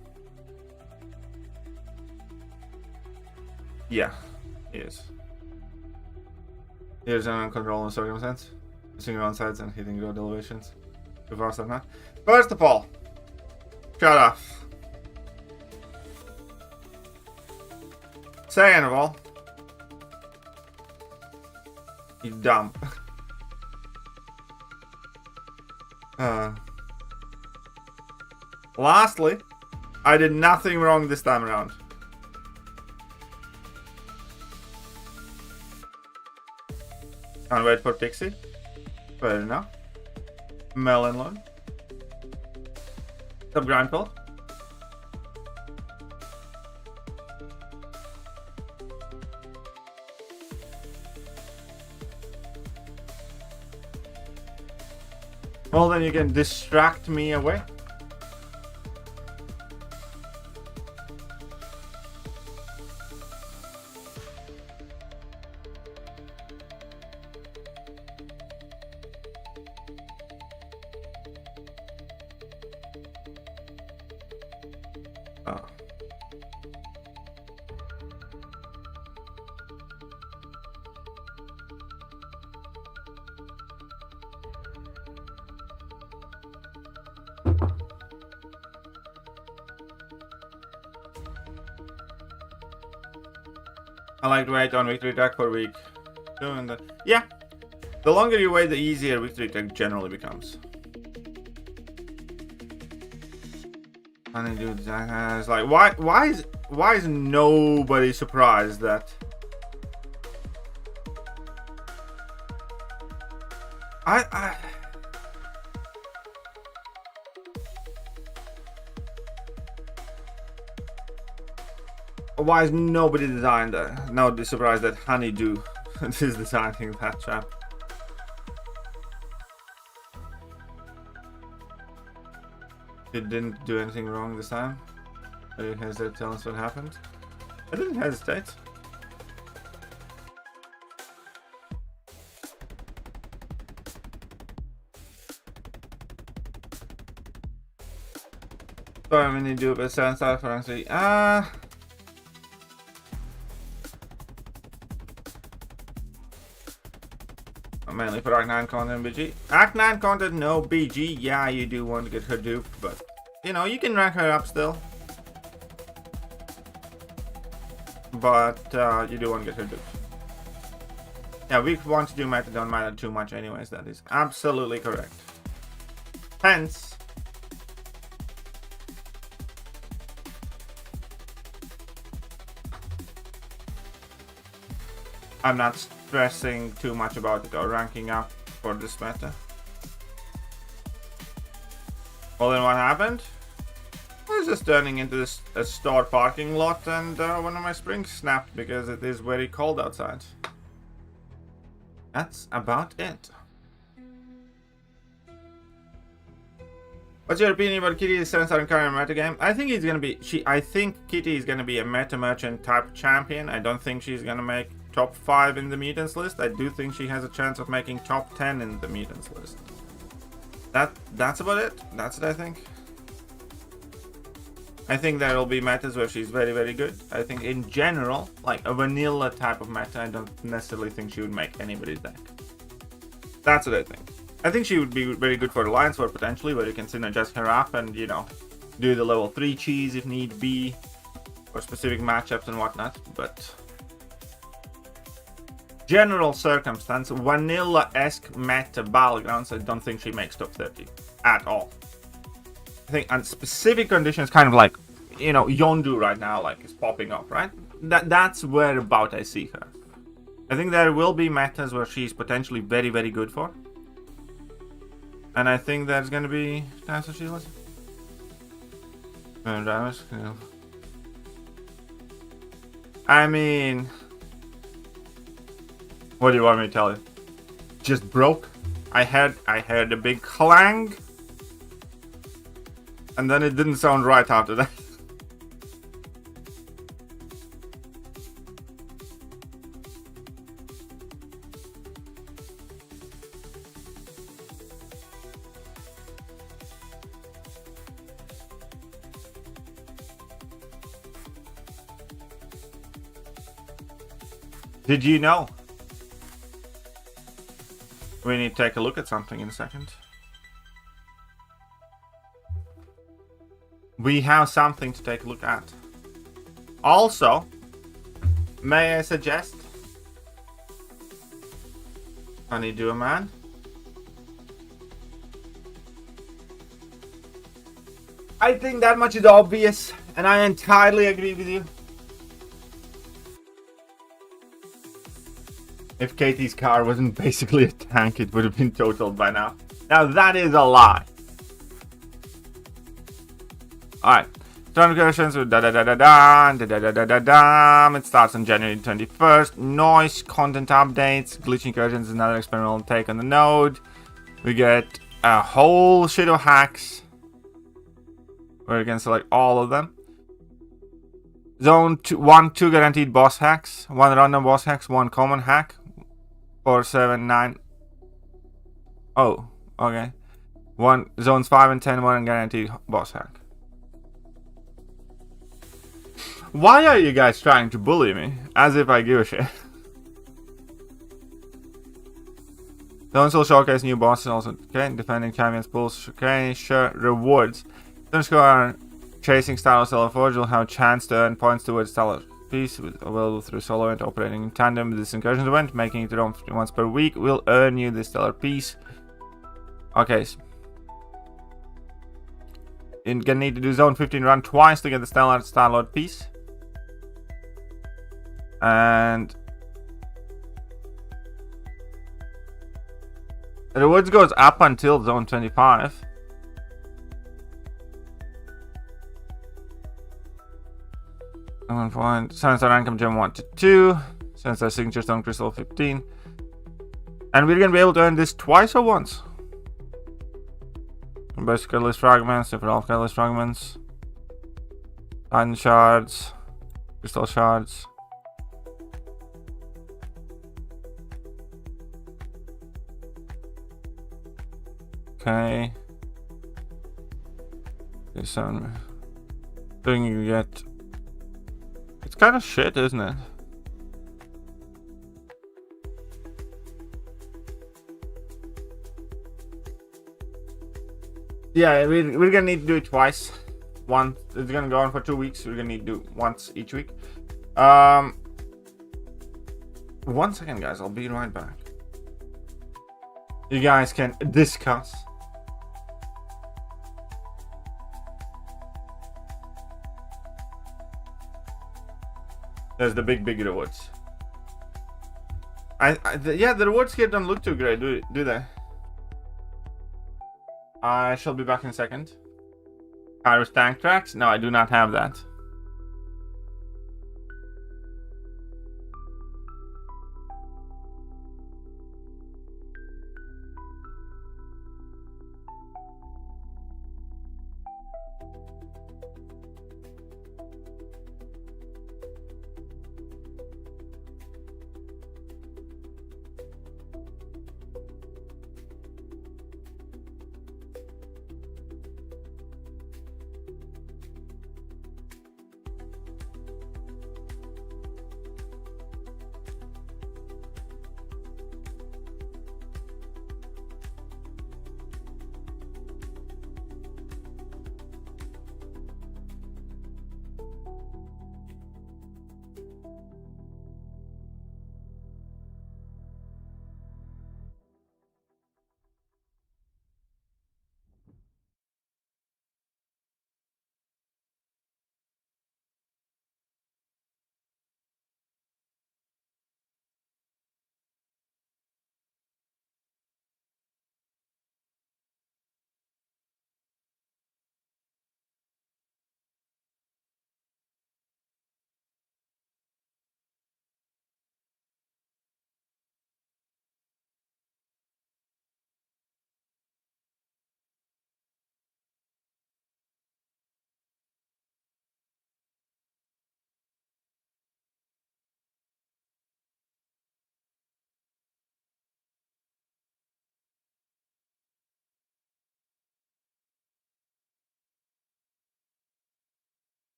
Yeah, he is. Here's an uncontrollable circumstance. Pushing around sides and hitting road elevations. Too fast or not? First of all, shut off. Second of all, you dumb. Lastly, I did nothing wrong this time around. Can't wait for Pixie. Fair enough. Melon Lord. Sub Grindfall. Well, then you can distract me away. Oh. I like to wait on victory track for week. Doing that. Yeah. The longer you wait, the easier victory track generally becomes. Honeydew design is like, why is nobody surprised that why is nobody designed that? Nobody surprised that Honeydew is designing that chap. It didn't do anything wrong this time. I didn't hesitate to tell us what happened. I didn't hesitate. So I'm gonna do a bit of 7-star currency. Mainly for Act 9 content BG. Act 9 content, no BG. Yeah, you do want to get her duped, but you know, you can rank her up still. But you do want to get her duped. Yeah, week 1 to do meta don't matter too much anyways, that is absolutely correct. Hence, I'm not stressing too much about it or ranking up for this meta. Well, then what happened? I was just turning into this a store parking lot, and one of my springs snapped because it is very cold outside. That's about it. What's your opinion about Kitty's 7-star current meta game? I think he's gonna be. I think Kitty is gonna be a meta merchant type champion. I don't think she's gonna make top 5 in the mutants list. I do think she has a chance of making top 10 in the mutants list. That's about it. That's it, I think. I think there will be metas where she's very, very good. I think in general, like a vanilla type of meta, I don't necessarily think she would make anybody's deck. That's what I think. I think she would be very good for Alliance War potentially, where you can synergize her up and, you know, do the level 3 cheese if need be, for specific matchups and whatnot, but general circumstance, vanilla-esque meta battlegrounds, I don't think she makes top 30 at all. I think on specific conditions, kind of like, you know, Yondu right now, like, is popping up, right? That's where about I see her. I think there will be metas where she's potentially very, very good for. And I think there's gonna be... That's what she was. I mean... What do you want me to tell you? Just broke. I heard a big clang, and then it didn't sound right after that. Did you know? We need to take a look at something in a second. We have something to take a look at. Also, may I suggest? Honeydew a man. I think that much is obvious, and I entirely agree with you. If Katie's car wasn't basically a tank, it would have been totaled by now. Now that is a lie. Alright. Terms and conditions with It starts on January 21st. Noise, content updates, glitch incursions, another experimental take on the node. We get a whole shit of hacks, where you can select all of them. Zone 2 guaranteed boss hacks, 1 random boss hacks, 1 common hack. 4, 7, 9. Oh, okay. Zones 5 and 10, 1 guaranteed boss hack. Why are you guys trying to bully me? As if I give a shit. Zones will showcase new bosses also. Okay, defending champions pools. Okay, sure. Rewards. Zones who are chasing Star Stellar Forge will have a chance to earn points towards Stellar Piece, available through solo event operating in tandem with this incursion event, making it around once per week. Will earn you the Stellar Piece. Okay. You're gonna need to do zone 15 run twice to get the Star-Lord piece. And the rewards goes up until zone 25. And 1 point. Sensor Random Gem 1 to 2. Sensor Signature Stone Crystal 15. And we're gonna be able to earn this twice or once. Basic Catalyst Fragments, different Catalyst Fragments. Iron Shards. Crystal Shards. Okay. This one. Thing you get. It's kind of shit, isn't it? Yeah, we're gonna need to do it twice. One, it's gonna go on for 2 weeks. We're gonna need to do once each week. 1 second, guys. I'll be right back. You guys can discuss. There's the big rewards. Yeah, the rewards here don't look too great, do they? I shall be back in a second. Kairos tank tracks? No, I do not have that.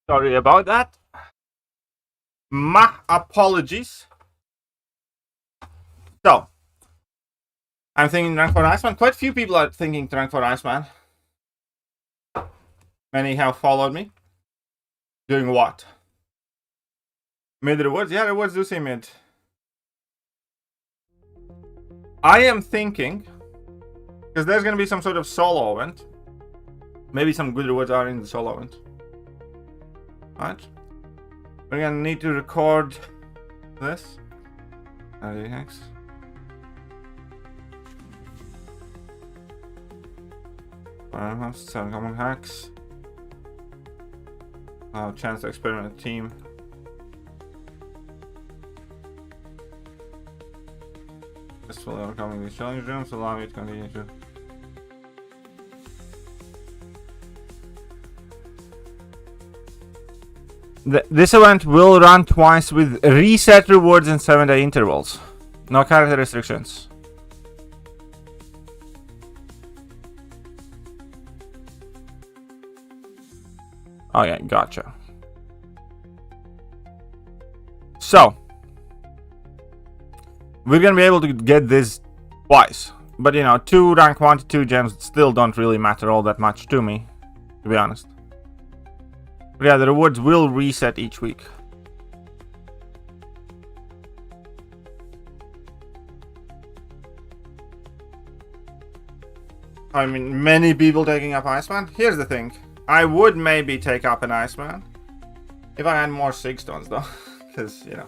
Sorry about that. My apologies. So, I'm thinking rank for Iceman. Quite a few people are thinking rank for Iceman. Many have followed me. Doing what? Mid rewards? Yeah, rewards do say mid. I am thinking, because there's going to be some sort of solo event. Maybe some good rewards are in the solo event. Right? We're gonna need to record this. Hex. Seven common hacks. Chance to experiment with team. This will overcoming these challenge rooms, allow me to continue to. This event will run twice with reset rewards in 7-day intervals. No character restrictions. Okay, gotcha. So, we're gonna be able to get this twice. But you know, 2 rank 1 to 2 gems still don't really matter all that much to me, to be honest. But yeah, the rewards will reset each week. I mean, many people taking up Iceman. Here's the thing. I would maybe take up an Iceman if I had more 6 stones though. Because, you know,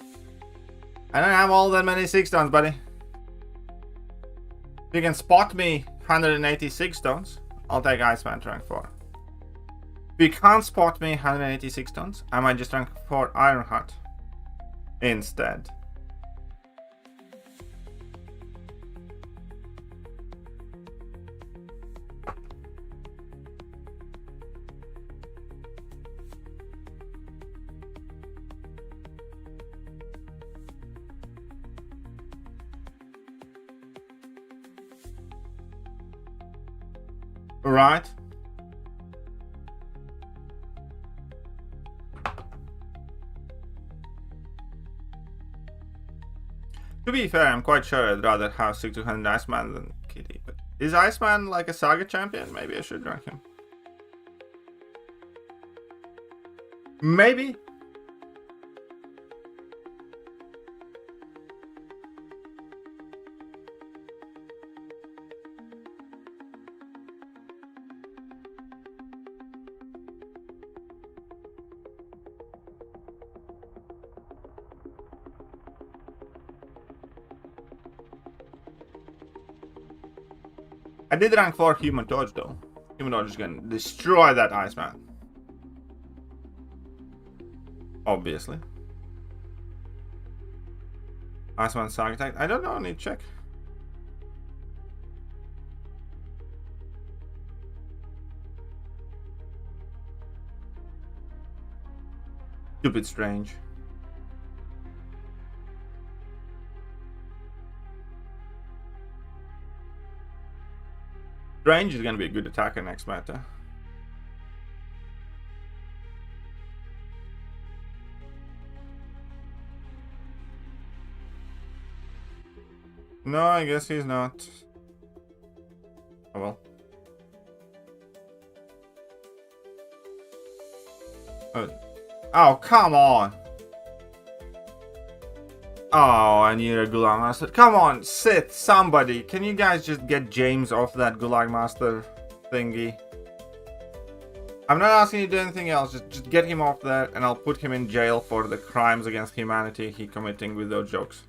I don't have all that many 6 stones, buddy. If you can spot me 186 stones, I'll take Iceman to rank 4. If you can't spot me 186 stones, I might just rank 4 Ironheart instead. Right. To be fair, I'm quite sure I'd rather have 600 Iceman than Kitty. But is Iceman like a Saga champion? Maybe I should rank him. Maybe. I did rank 4 Human Torch though. Human Torch is gonna destroy that Iceman. Obviously. Iceman Saga Tag. I don't know, I need to check. Stupid strange. Strange is gonna be a good attacker next meta. No, I guess he's not. Oh well. Oh, come on. Oh, I need a Gulag Master. Come on, Sith, somebody. Can you guys just get James off that Gulag Master thingy? I'm not asking you to do anything else. Just get him off there and I'll put him in jail for the crimes against humanity he committing with those jokes.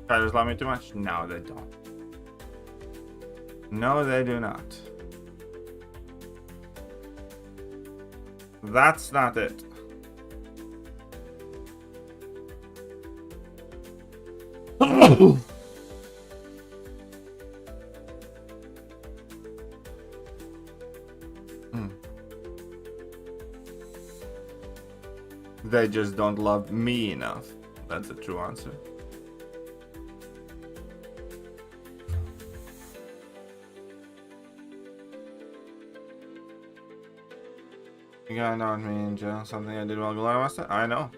Fighters love me too much? No, they don't. No, they do not. That's not it. They just don't love me enough. That's the true answer. You gotta know what I mean, Joe. Something I did while Gulag Master? I know.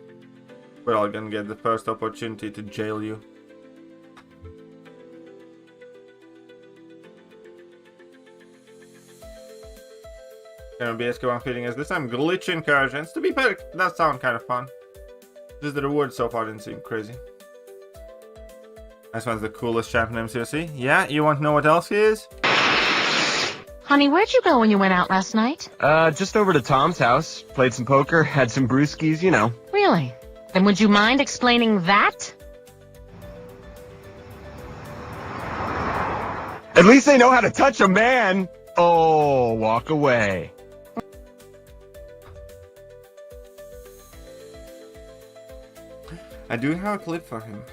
We're all gonna get the first opportunity to jail you. Gonna be SK1 feeding us this time. Glitch incursions. To be fair, that sounds kind of fun. Just the reward so far didn't seem crazy. This one's the coolest champion in MCOC. Yeah, you want to know what else he is? Honey, where'd you go when you went out last night? Just over to Tom's house. Played some poker, had some brewskis, you know. Really? Then would you mind explaining that? At least they know how to touch a man! Oh, walk away. I do have a clip for him.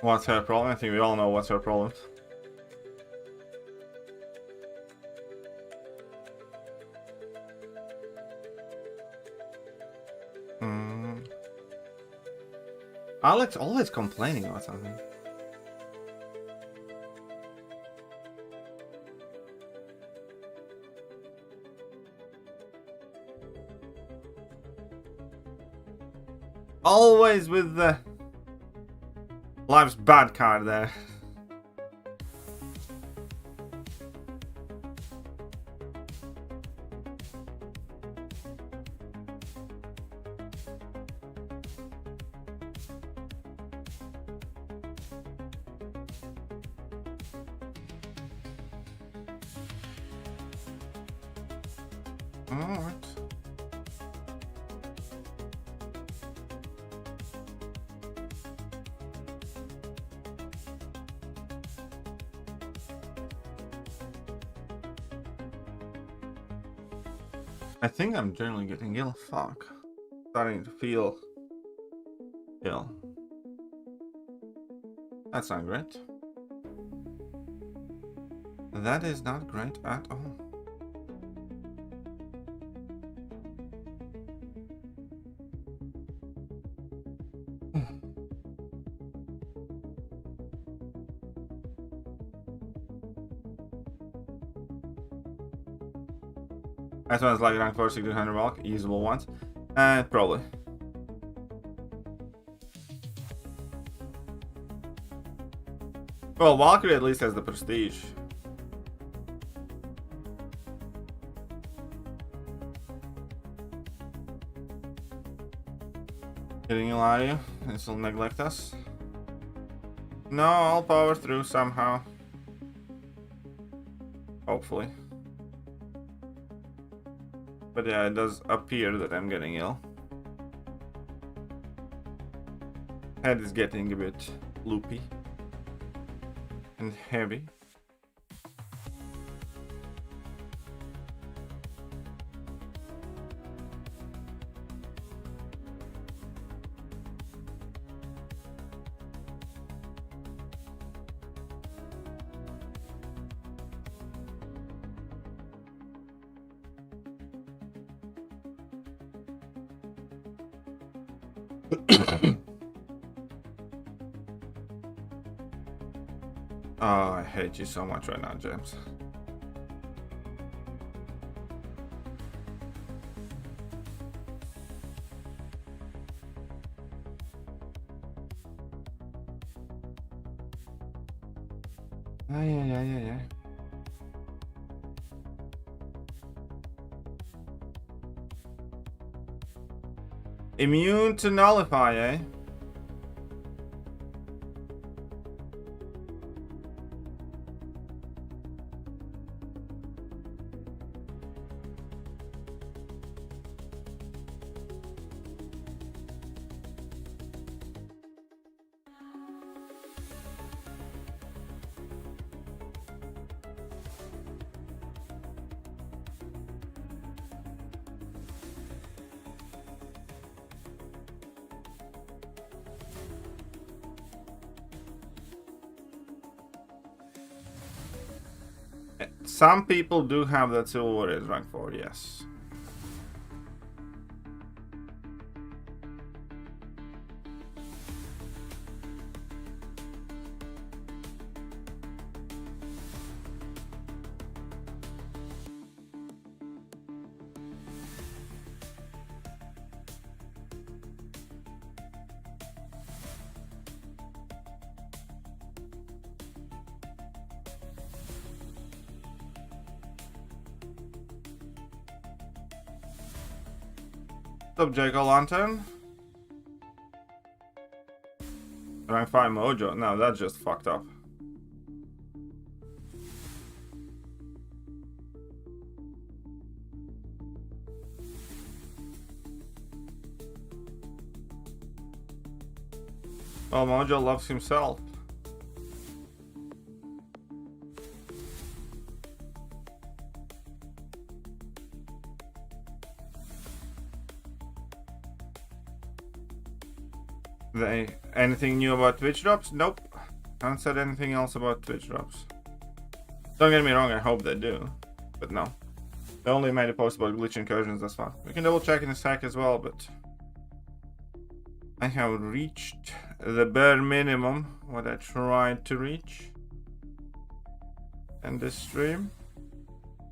What's her problem? I think we all know what's her problem. Alex always complaining about something. Always with the life's bad card there. Alright. I think I'm generally getting ill. Fuck. Starting to feel ill. That's not great. That is not great at all. As well as like rank 4 1600 walk, usable ones. Probably. Well, Valkyrie at least has the prestige. Getting you out of you. This will neglect us. No, I'll power through somehow. Hopefully. But yeah, it does appear that I'm getting ill. Head is getting a bit loopy and heavy. Oh, I hate you so much right now, James. Ay. Immune to nullify, eh? Some people do have that Silver Warriors rank 4, yes. What's up, Jacob Lantern? Rank 5 Mojo. No, that's just fucked up. Well, Mojo loves himself. Anything new about Twitch drops? Nope. Haven't said anything else about Twitch drops. Don't get me wrong, I hope they do. But no. They only made a post about glitch incursions thus far. We can double check in a sec as well, but I have reached the bare minimum, what I tried to reach in this stream.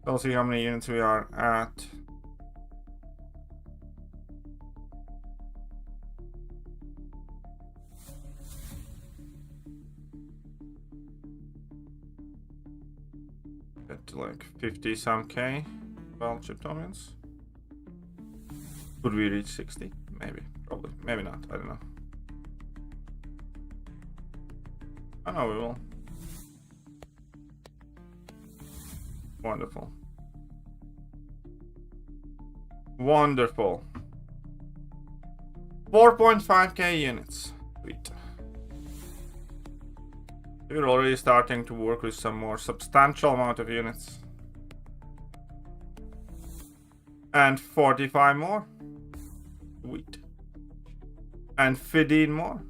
We'll see how many units we are at. Get to like 50 some K. Well, chipped onions. Could we reach 60? Maybe, probably, maybe not. I don't know. I know we will. Wonderful. Wonderful. 4.5k units. Sweet. We're already starting to work with some more substantial amount of units. And 45 more. Sweet. And 15 more.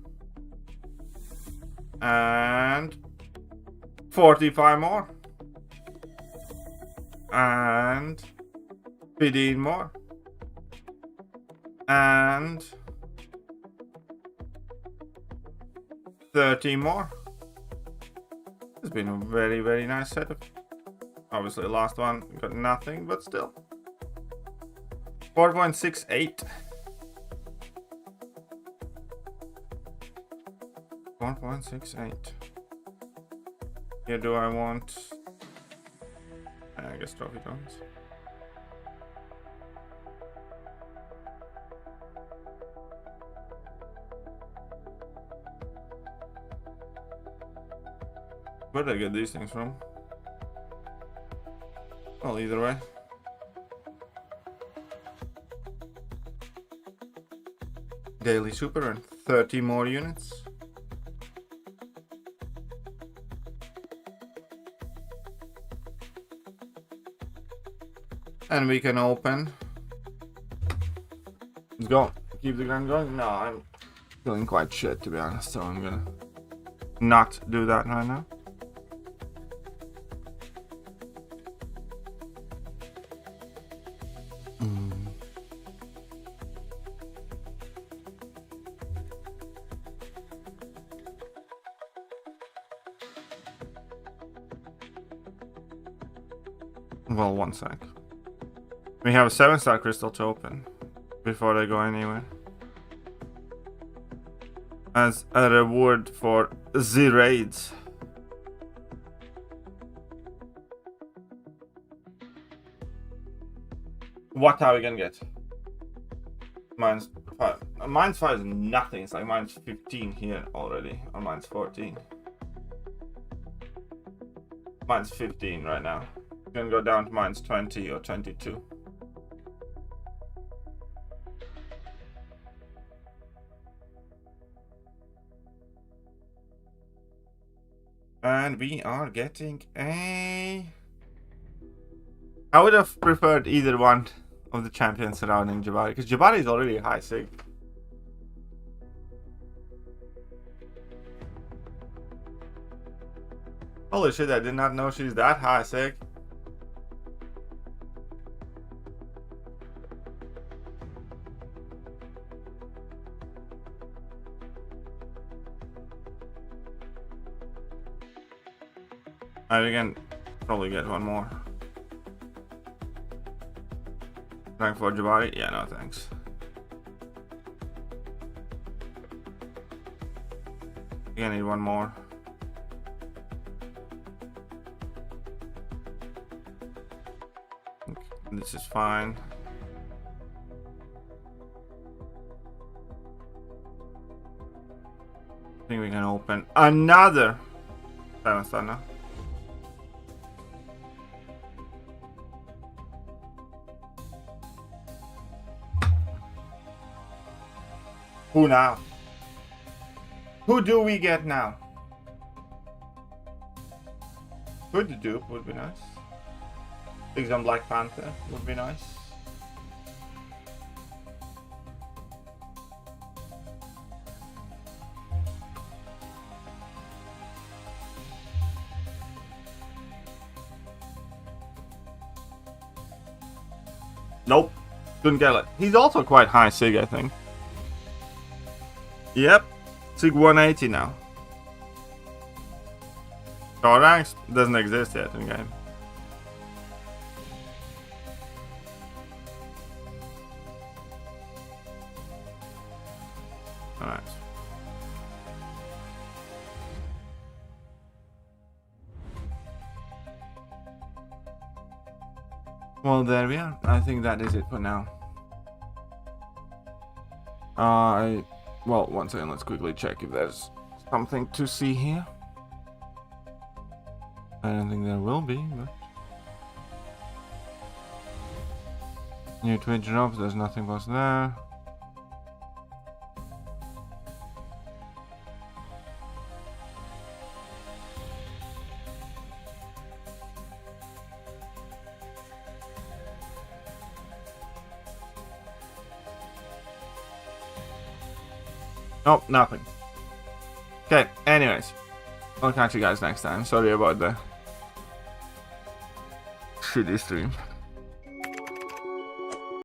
And 45 more. And 15 more. And 30 more. It's been a very, very nice setup. Obviously, the last one got nothing, but still. 4.68. 1.68. Here, do I want? I guess trophy tokens. Where did I get these things from? Well, either way. Daily super and 30 more units. And we can open. Let's go. Keep the gun going. No, I'm feeling quite shit, to be honest, so I'm gonna not do that right now. Well, one sec. We have a 7-star crystal to open before they go anywhere. As a reward for the raids. What are we gonna get? Mine's 5. Mine's 5 is nothing. It's like mine's 15 here already. Or mine's 14. Mine's 15 right now. Gonna go down to mine's 20 or 22. And we are getting a... I would have preferred either one of the champions surrounding Jabari, because Jabari is already high sig. Holy shit, I did not know she's that high sig. I can probably get one more. Rank 4 Jabari? Yeah, no thanks. I need one more. This is fine. I think we can open another 7-star now. Who now? Who do we get now? Hood dupe would be nice. Things on Black Panther would be nice. Nope. Couldn't get it. He's also quite high Sig, I think. Yep. Sig 180 now. Star ranks doesn't exist yet in game. Alright. Well, there we are. I think that is it for now. Well, one second, let's quickly check if there's something to see here. I don't think there will be, but... New Twitch drops, there's nothing was there. Nope, nothing. Okay, anyways. I'll catch you guys next time. Sorry about the shitty stream.